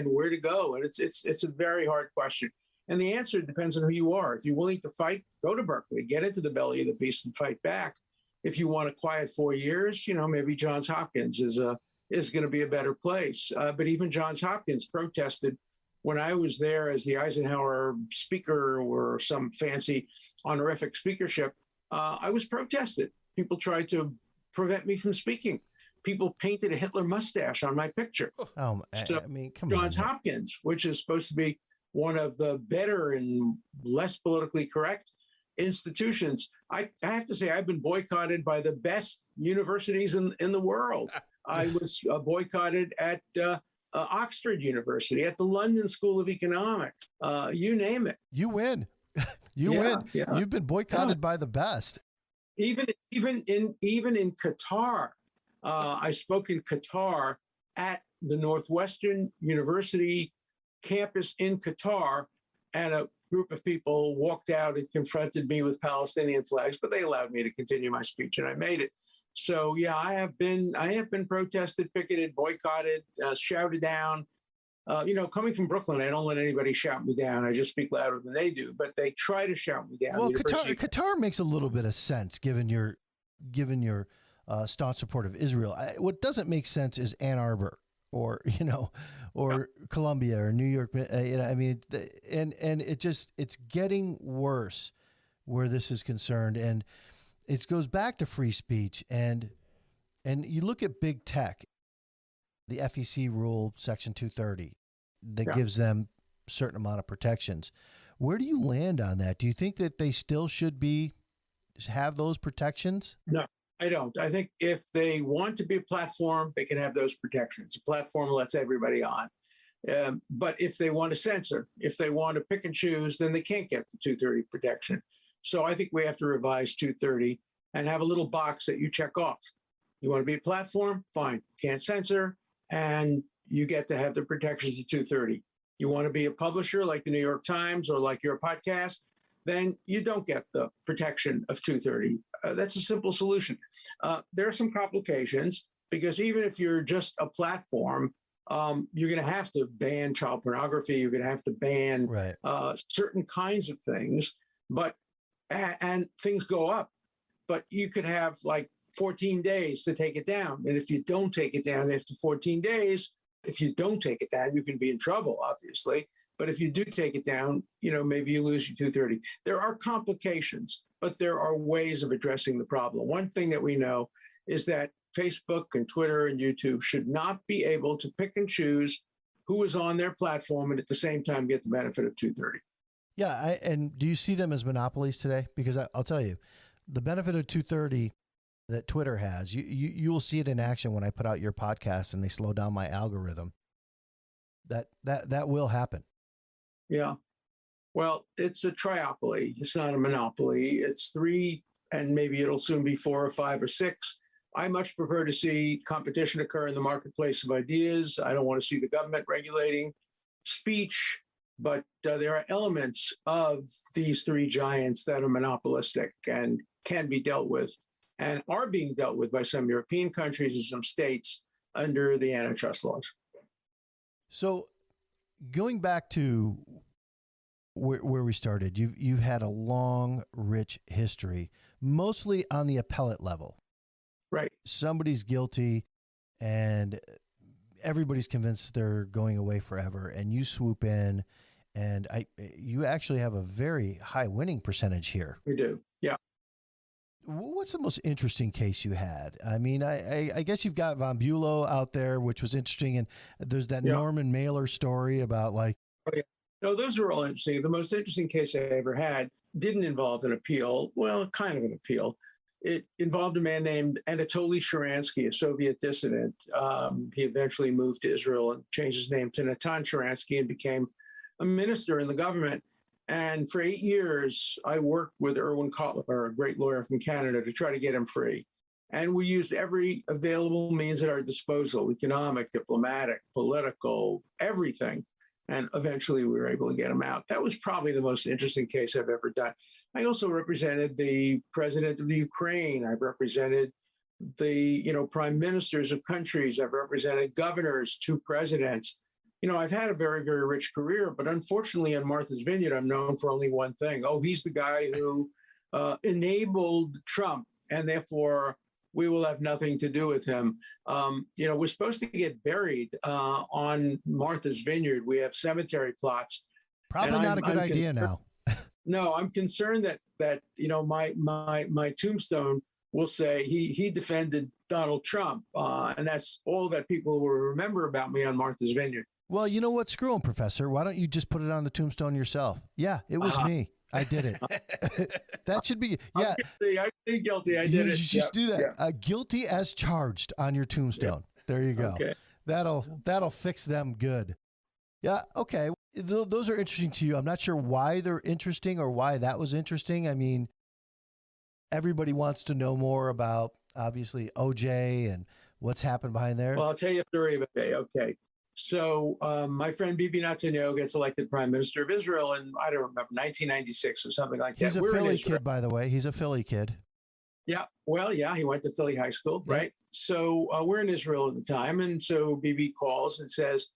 where to go. And it's a very hard question. And the answer depends on who you are. If you're willing to fight, go to Berkeley, get into the belly of the beast and fight back. If you want a quiet 4 years, maybe Johns Hopkins is going to be a better place. But even Johns Hopkins protested when I was there as the Eisenhower speaker or some fancy honorific speakership. I was protested. People tried to prevent me from speaking. People painted a Hitler mustache on my picture. Oh, so I mean, come Johns on. Hopkins, which is supposed to be one of the better and less politically correct institutions. I have to say, I've been boycotted by the best universities in the world. I was boycotted at Oxford University, at the London School of Economics, you name it. You win. You win. Yeah. You've been boycotted by the best. Even in Qatar, I spoke in Qatar at the Northwestern University campus in Qatar, and a group of people walked out and confronted me with Palestinian flags, but they allowed me to continue my speech, and I made it. So yeah, I have been protested, picketed, boycotted, shouted down. Coming from Brooklyn, I don't let anybody shout me down. I just speak louder than they do, but they try to shout me down. Well, Qatar makes a little bit of sense given your staunch support of Israel. What doesn't make sense is Ann Arbor or Columbia or New York. And it's getting worse where this is concerned, and it goes back to free speech. And you look at big tech, the FEC rule, Section 230, that gives them a certain amount of protections. Where do you land on that? Do you think that they still should have those protections? No, I don't. I think if they want to be a platform, they can have those protections. A platform lets everybody on. But if they want to censor, if they want to pick and choose, then they can't get the 230 protection. So I think we have to revise 230 and have a little box that you check off. You want to be a platform? Fine. Can't censor, and you get to have the protections of 230. You want to be a publisher like the New York Times or like your podcast? Then you don't get the protection of 230. That's a simple solution. There are some complications because even if you're just a platform, you're going to have to ban child pornography. You're going to have to ban certain kinds of things, and things go up. But you could have like 14 days to take it down. And if you don't take it down after 14 days, if you don't take it down, you can be in trouble, obviously. But if you do take it down, maybe you lose your 230. There are complications, but there are ways of addressing the problem. One thing that we know is that Facebook and Twitter and YouTube should not be able to pick and choose who is on their platform and at the same time get the benefit of 230. Yeah, and do you see them as monopolies today? Because I'll tell you, the benefit of 230 that Twitter has, you will see it in action when I put out your podcast and they slow down my algorithm. That will happen. Yeah. Well, it's a triopoly. It's not a monopoly. It's 3, and maybe it'll soon be 4 or 5 or 6. I much prefer to see competition occur in the marketplace of ideas. I don't want to see the government regulating speech, but there are elements of these 3 giants that are monopolistic, and can be dealt with and are being dealt with by some European countries and some states under the antitrust laws. So going back to where we started, you've had a long, rich history, mostly on the appellate level. Right. Somebody's guilty and everybody's convinced they're going away forever, and you swoop in, and you actually have a very high winning percentage here. We do. Yeah. What's the most interesting case you had? I mean, I guess you've got Von Bulow out there, which was interesting, and there's that Norman Mailer story about like. Oh, yeah. No, those were all interesting. The most interesting case I ever had didn't involve an appeal. Well, kind of an appeal. It involved a man named Anatoly Sharansky, a Soviet dissident. He eventually moved to Israel and changed his name to Natan Sharansky and became a minister in the government. And for 8 years, I worked with Erwin Kotler, a great lawyer from Canada, to try to get him free. And we used every available means at our disposal, economic, diplomatic, political, everything. And eventually we were able to get him out. That was probably the most interesting case I've ever done. I also represented the president of the Ukraine. I've represented the, prime ministers of countries. I've represented governors, 2 presidents. I've had a very, very rich career, but unfortunately on Martha's Vineyard, I'm known for only one thing. Oh, he's the guy who enabled Trump, and therefore we will have nothing to do with him. We're supposed to get buried on Martha's Vineyard. We have cemetery plots. Probably not a good idea now. No, I'm concerned that my tombstone will say he defended Donald Trump, and that's all that people will remember about me on Martha's Vineyard. Well, you know what? Screw him, Professor. Why don't you just put it on the tombstone yourself? Yeah, it was me. I did it. That should be, yeah. I'm guilty. I did it. Just do that. Yeah. Guilty as charged on your tombstone. Yeah. There you go. Okay. That'll fix them good. Yeah. Okay. Those are interesting to you. I'm not sure why they're interesting or why that was interesting. I mean, everybody wants to know more about, obviously, OJ and what's happened behind there. Well, I'll tell you a story of it. Okay. So my friend Bibi Netanyahu gets elected prime minister of Israel in, I don't remember, 1996 or something like that. He's a Philly kid, by the way. He's a Philly kid. Yeah. Well, yeah, he went to Philly High School, right? So we're in Israel at the time. And so Bibi calls and says,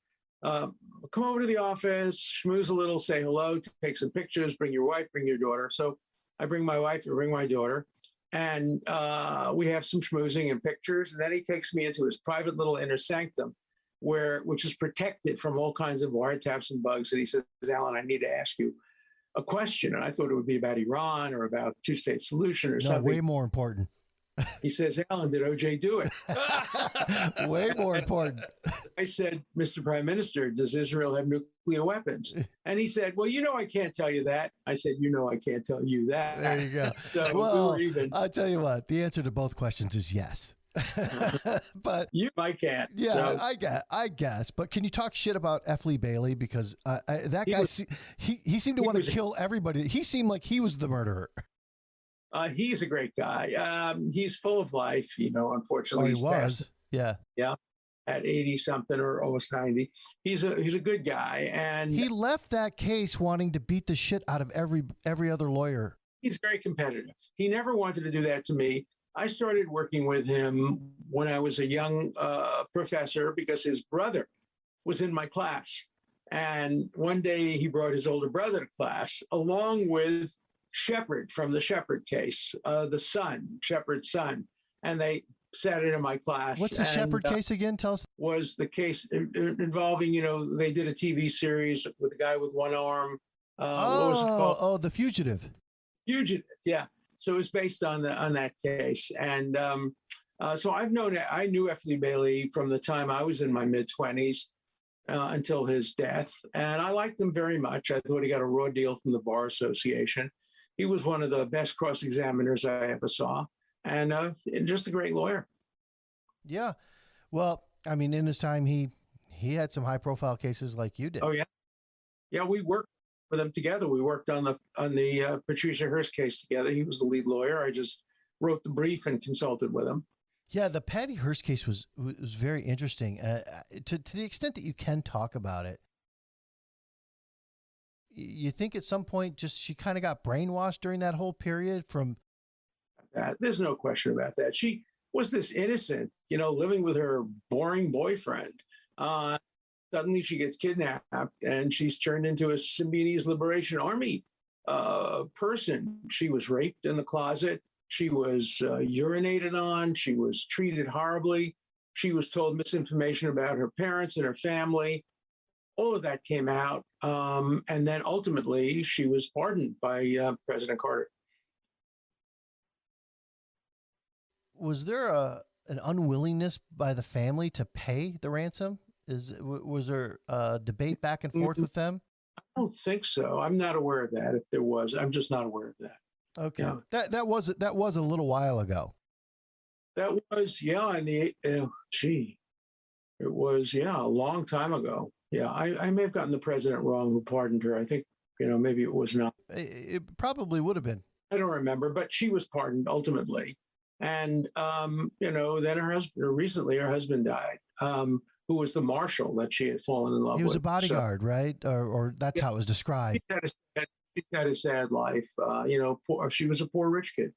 come over to the office, schmooze a little, say hello, take some pictures, bring your wife, bring your daughter. So I bring my wife, I bring my daughter. And we have some schmoozing and pictures. And then he takes me into his private little inner sanctum, which is protected from all kinds of wiretaps and bugs. And he says, Alan, I need to ask you a question. And I thought it would be about Iran or about two-state solution or something. Way more important. He says, Alan, did OJ do it? Way more important. I said, Mr. Prime Minister, does Israel have nuclear weapons? And he said, well, I can't tell you that. I said, I can't tell you that. There you go. So well, we were even. I'll tell you what, the answer to both questions is yes. But I can't. Yeah, so. I guess. But can you talk shit about F. Lee Bailey? Because that guy, he seemed to want to kill everybody. He seemed like he was the murderer. He's a great guy. He's full of life. Unfortunately, he was. Passed. Yeah. Yeah. At 80 something or almost 90. He's a good guy. And he left that case wanting to beat the shit out of every other lawyer. He's very competitive. He never wanted to do that to me. I started working with him when I was a young professor because his brother was in my class. And one day he brought his older brother to class along with Shepard from the Shepard case, the son, Shepard's son. And they sat into my class. What's the Shepard case again? Tell us. Was the case involving, they did a TV series with a guy with one arm. What was it called? Oh, The Fugitive. Fugitive, yeah. So it's based on that case. And so I knew F. Lee Bailey from the time I was in my mid-20s until his death. And I liked him very much. I thought he got a raw deal from the Bar Association. He was one of the best cross-examiners I ever saw. And just a great lawyer. Yeah. Well, I mean, in his time, he had some high-profile cases like you did. Oh, yeah. Yeah, we worked with them together. We worked on the Patricia Hearst case together. He was the lead lawyer. I just wrote the brief and consulted with him. Yeah, the Patty Hearst case was very interesting. To the extent that you can talk about it, you think at some point she kind of got brainwashed during that whole period from that. There's no question about that. She was this innocent, living with her boring boyfriend. Suddenly she gets kidnapped and she's turned into a Symbionese Liberation Army person. She was raped in the closet. She was urinated on. She was treated horribly. She was told misinformation about her parents and her family. All of that came out. And then ultimately she was pardoned by President Carter. Was there an unwillingness by the family to pay the ransom? Was there a debate back and forth with them? I don't think so. I'm not aware of that. If there was, I'm just not aware of that. Okay, yeah. That was a little while ago. That was it was a long time ago. Yeah, I may have gotten the president wrong who pardoned her. I think maybe it was not. It probably would have been. I don't remember, but she was pardoned ultimately. And then recently her husband died. Who was the marshal that she had fallen in love with. He was a bodyguard, right? Or that's how it was described. She had a sad life. She was a poor rich kid.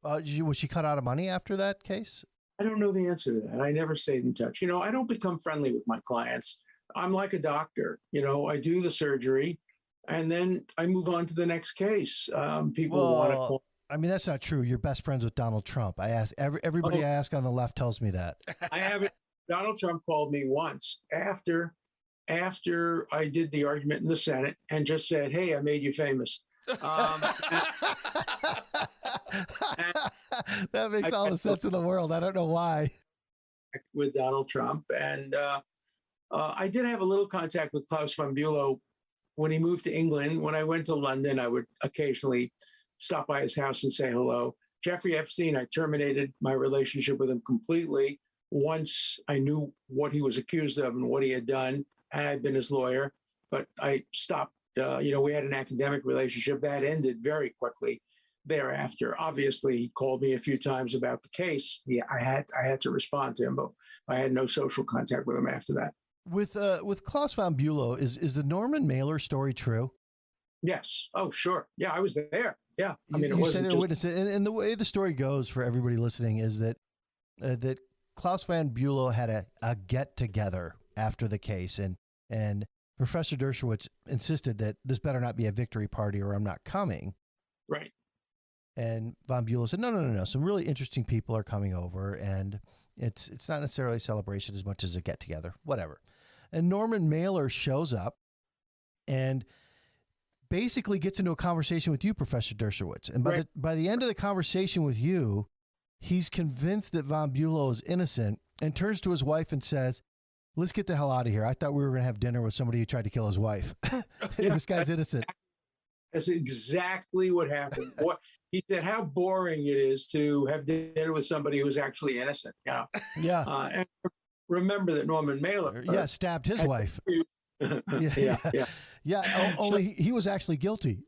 Was she cut out of money after that case? I don't know the answer to that. I never stayed in touch. I don't become friendly with my clients. I'm like a doctor. I do the surgery, and then I move on to the next case. People want to. I mean, that's not true. You're best friends with Donald Trump. I ask everybody I ask on the left tells me that. I haven't. Donald Trump called me once after I did the argument in the Senate and just said, "Hey, I made you famous." That makes all the sense in the world. I don't know why. With Donald Trump, and I did have a little contact with Klaus von Bülow when he moved to England. When I went to London, I would occasionally stop by his house and say hello. Jeffrey Epstein, I terminated my relationship with him completely once I knew what he was accused of and what he had done, and I'd been his lawyer. But I stopped. We had an academic relationship that ended very quickly thereafter. Obviously, he called me a few times about the case. Yeah, I had to respond to him, but I had no social contact with him after that. With Klaus von Bülow, is the Norman Mailer story true? Yes. Oh, sure. Yeah, I was there. Yeah. I mean, it wasn't just... And the way the story goes for everybody listening is that that Klaus von Bülow had a get together after the case, and Professor Dershowitz insisted that this better not be a victory party or I'm not coming. Right. And von Bülow said, no. Some really interesting people are coming over, and it's not necessarily a celebration as much as a get together, whatever. And Norman Mailer shows up and basically gets into a conversation with you, Professor Dershowitz. And by the end of the conversation with you, he's convinced that von Bülow is innocent and turns to his wife and says, "Let's get the hell out of here. I thought we were going to have dinner with somebody who tried to kill his wife." This guy's innocent. That's exactly what happened. What he said, how boring it is to have dinner with somebody who was actually innocent. Yeah. And remember that Norman Mailer stabbed his wife. Yeah. Only he was actually guilty.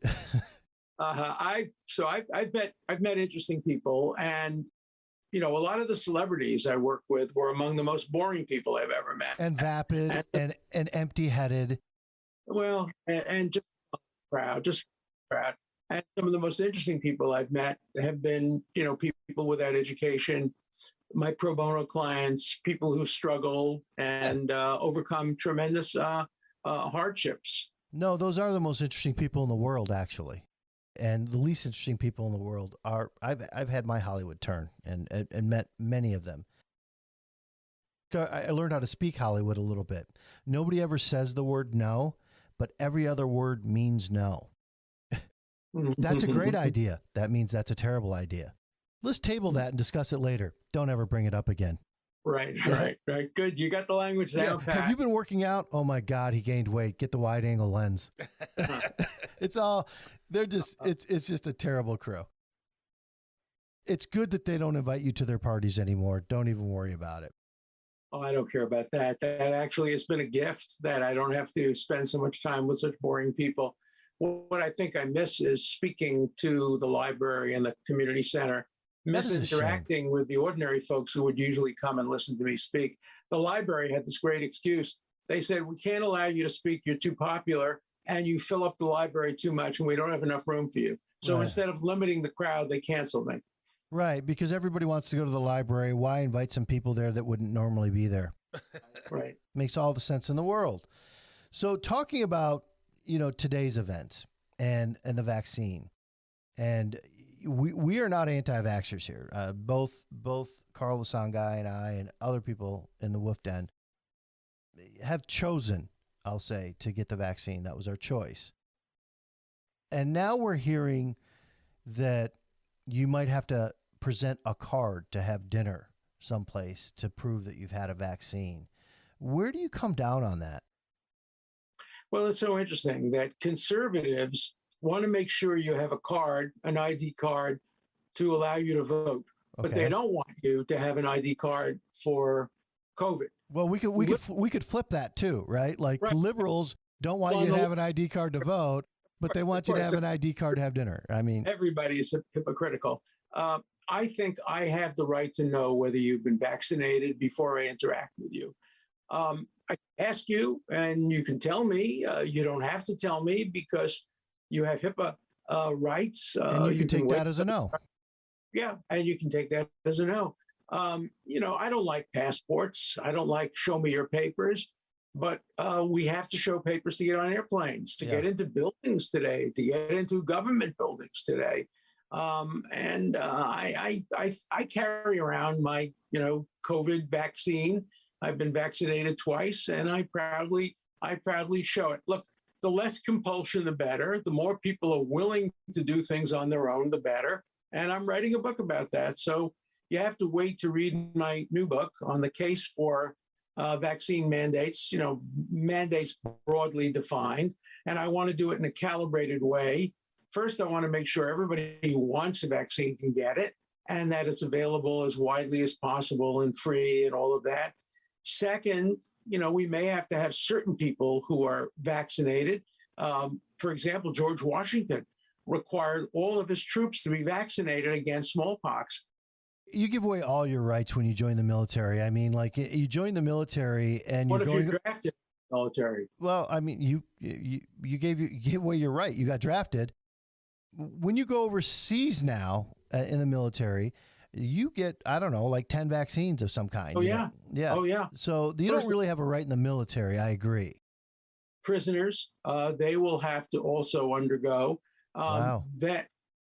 I've met interesting people, and a lot of the celebrities I work with were among the most boring people I've ever met. And vapid and empty-headed. Well, and just proud. And some of the most interesting people I've met have been, people without education, my pro bono clients, people who struggle and overcome tremendous hardships. No, those are the most interesting people in the world, actually. And the least interesting people in the world are, I've had my Hollywood turn and met many of them. I learned how to speak Hollywood a little bit. Nobody ever says the word no, but every other word means no. That's a great idea. That means that's a terrible idea. Let's table that and discuss it later. Don't ever bring it up again. Right. Good. You got the language down, Pat. Have you been working out? Oh my God, he gained weight. Get the wide angle lens. It's just a terrible crew. It's good that they don't invite you to their parties anymore. Don't even worry about it. Oh, I don't care about that. That actually has been a gift that I don't have to spend so much time with such boring people. What I think I miss is speaking to the library and the community center, miss interacting with the ordinary folks who would usually come and listen to me speak. The library had this great excuse. They said, "We can't allow you to speak. You're too popular, and you fill up the library too much, and we don't have enough room for you." So Right. instead of limiting the crowd, they canceled me. Right, because everybody wants to go to the library. Why invite some people there that wouldn't normally be there? Right. Makes all the sense in the world. So talking about, today's events and the vaccine, and we are not anti-vaxxers here. Both Carl Lasangai and I and other people in the Wolf Den have chosen, I'll say, to get the vaccine. That was our choice. And now we're hearing that you might have to present a card to have dinner someplace to prove that you've had a vaccine. Where do you come down on that? Well, it's so interesting that conservatives want to make sure you have a card, an ID card, to allow you to vote. But they don't want you to have an ID card for COVID. Well, we could flip that too, right? Like liberals don't want you to have an ID card to vote, but they want you to have an ID card to have dinner. I mean, everybody is hypocritical. I think I have the right to know whether you've been vaccinated before I interact with you. I ask you, and you can tell me. You don't have to tell me because you have HIPAA rights. And you can take that as a no. Yeah, and you can take that as a no. I don't like passports. I don't like show me your papers. But we have to show papers to get on airplanes, to get into buildings today, to get into government buildings today. I carry around my, COVID vaccine. I've been vaccinated twice, and I proudly show it. Look, the less compulsion, the better. The more people are willing to do things on their own, the better. And I'm writing a book about that. So you have to wait to read my new book on the case for vaccine mandates, mandates broadly defined. And I want to do it in a calibrated way. First, I want to make sure everybody who wants a vaccine can get it and that it's available as widely as possible and free and all of that. Second, we may have to have certain people who are vaccinated. For example, George Washington required all of his troops to be vaccinated against smallpox. You give away all your rights when you join the military. I mean, like you join the military and what if you're drafted in the military? Well, I mean, you gave away your right. You got drafted. When you go overseas now in the military, you get, I don't know, like 10 vaccines of some kind. Oh, yeah. Yeah. Oh, yeah. So you don't really have a right in the military. I agree. Prisoners, they will have to also undergo that,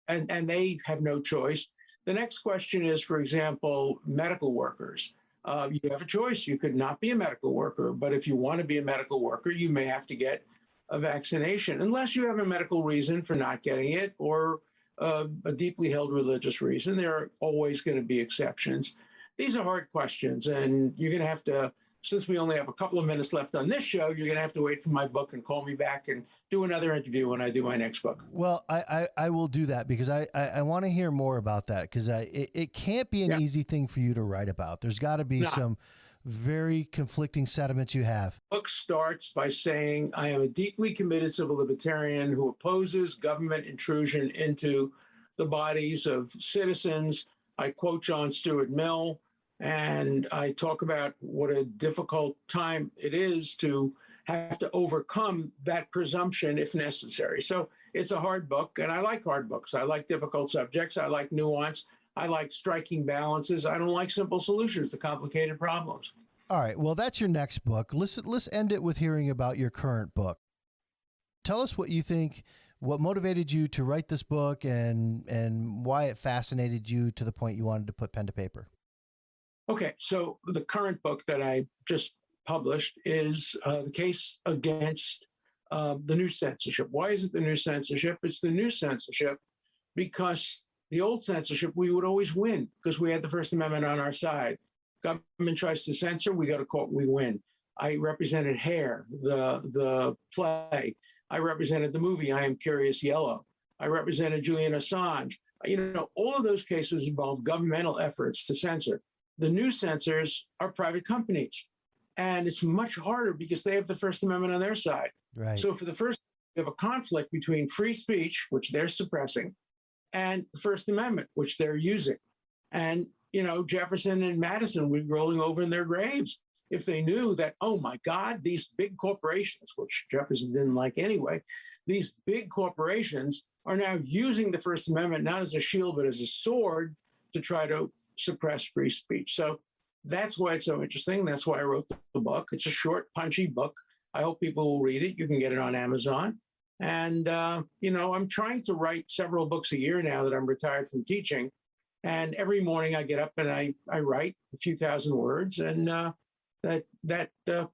and they have no choice. The next question is, for example, medical workers. You have a choice. You could not be a medical worker, but if you want to be a medical worker, you may have to get a vaccination, unless you have a medical reason for not getting it or a deeply held religious reason. There are always going to be exceptions. These are hard questions, and you're going to have to, since we only have a couple of minutes left on this show, you're going to have to wait for my book and call me back and do another interview when I do my next book. Well, I will do that because I want to hear more about that because it can't be an easy thing for you to write about. There's got to be some very conflicting sentiments you have. The book starts by saying, I am a deeply committed civil libertarian who opposes government intrusion into the bodies of citizens. I quote John Stuart Mill, and I talk about what a difficult time it is to have to overcome that presumption if necessary. So it's a hard book, and I like hard books. I like difficult subjects. I like nuance. I like striking balances. I don't like simple solutions to complicated problems. All right. Well, that's your next book. Let's end it with hearing about your current book. Tell us what you think, what motivated you to write this book, and why it fascinated you to the point you wanted to put pen to paper. Okay. So the current book that I just published is the case against the new censorship. Why is it the new censorship? It's the new censorship because the old censorship, we would always win because we had the First Amendment on our side. Government tries to censor, we go to court, we win. I represented Hair, the play. I represented the movie, I Am Curious Yellow. I represented Julian Assange. All of those cases involve governmental efforts to censor. The new censors are private companies. And it's much harder because they have the First Amendment on their side. Right. So for the first, we have a conflict between free speech, which they're suppressing, and the First Amendment, which they're using. And, Jefferson and Madison would be rolling over in their graves if they knew that, oh my God, these big corporations, which Jefferson didn't like anyway, these big corporations are now using the First Amendment not as a shield, but as a sword to try to suppress free speech. So that's why it's so interesting. That's why I wrote the book. It's a short, punchy book. I hope people will read it. You can get it on Amazon. And, I'm trying to write several books a year now that I'm retired from teaching. And every morning I get up and I write a few thousand words. And that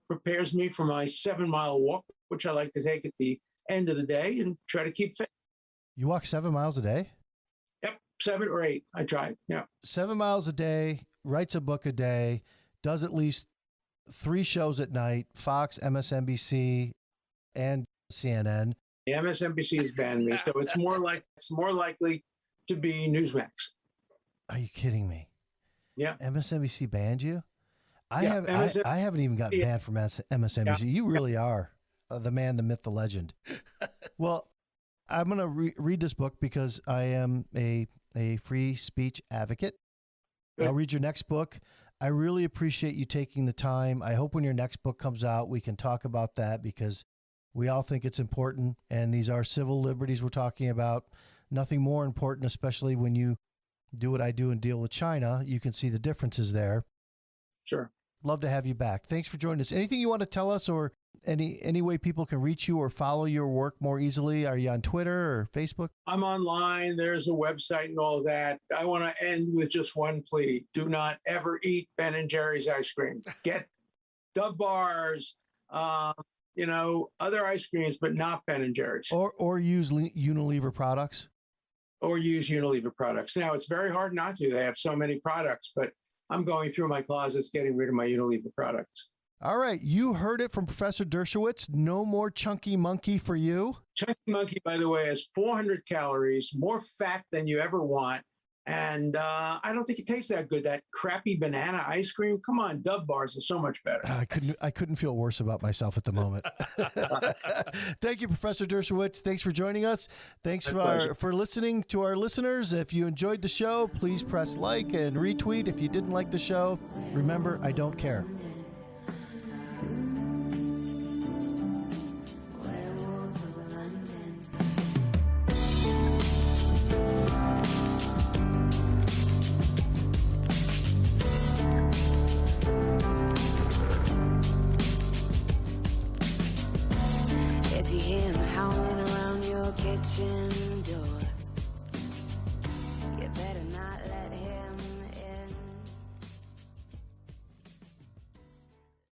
prepares me for my 7-mile walk, which I like to take at the end of the day and try to keep fit. You walk 7 miles a day? Yep, 7 or 8. I try. Yeah. 7 miles a day, writes a book a day, does at least 3 shows at night, Fox, MSNBC, and CNN. The MSNBC has banned me, so it's more likely to be Newsmax. Are you kidding me? Yeah. MSNBC banned you? I MSNBC, I haven't even gotten banned from MSNBC. Yeah. You really are the man, the myth, the legend. Well, I'm going to read this book because I am a free speech advocate. Good. I'll read your next book. I really appreciate you taking the time. I hope when your next book comes out, we can talk about that because we all think it's important. And these are civil liberties we're talking about. Nothing more important, especially when you do what I do and deal with China. You can see the differences there. Sure. Love to have you back. Thanks for joining us. Anything you want to tell us or any way people can reach you or follow your work more easily? Are you on Twitter or Facebook? I'm online. There's a website and all of that. I want to end with just one plea. Do not ever eat Ben & Jerry's ice cream. Get Dove bars, other ice creams, but not Ben & Jerry's. Or use Unilever products. Or use Unilever products. Now, it's very hard not to. They have so many products, but I'm going through my closets, getting rid of my Unilever products. All right. You heard it from Professor Dershowitz. No more chunky monkey for you. Chunky monkey, by the way, has 400 calories, more fat than you ever want. And I don't think it tastes that good. That crappy banana ice cream. Come on, Dove bars are so much better. I couldn't feel worse about myself at the moment. Thank you, Professor Dershowitz. Thanks for joining us. Thanks for listening to our listeners. If you enjoyed the show, please press like and retweet. If you didn't like the show, remember, I don't care.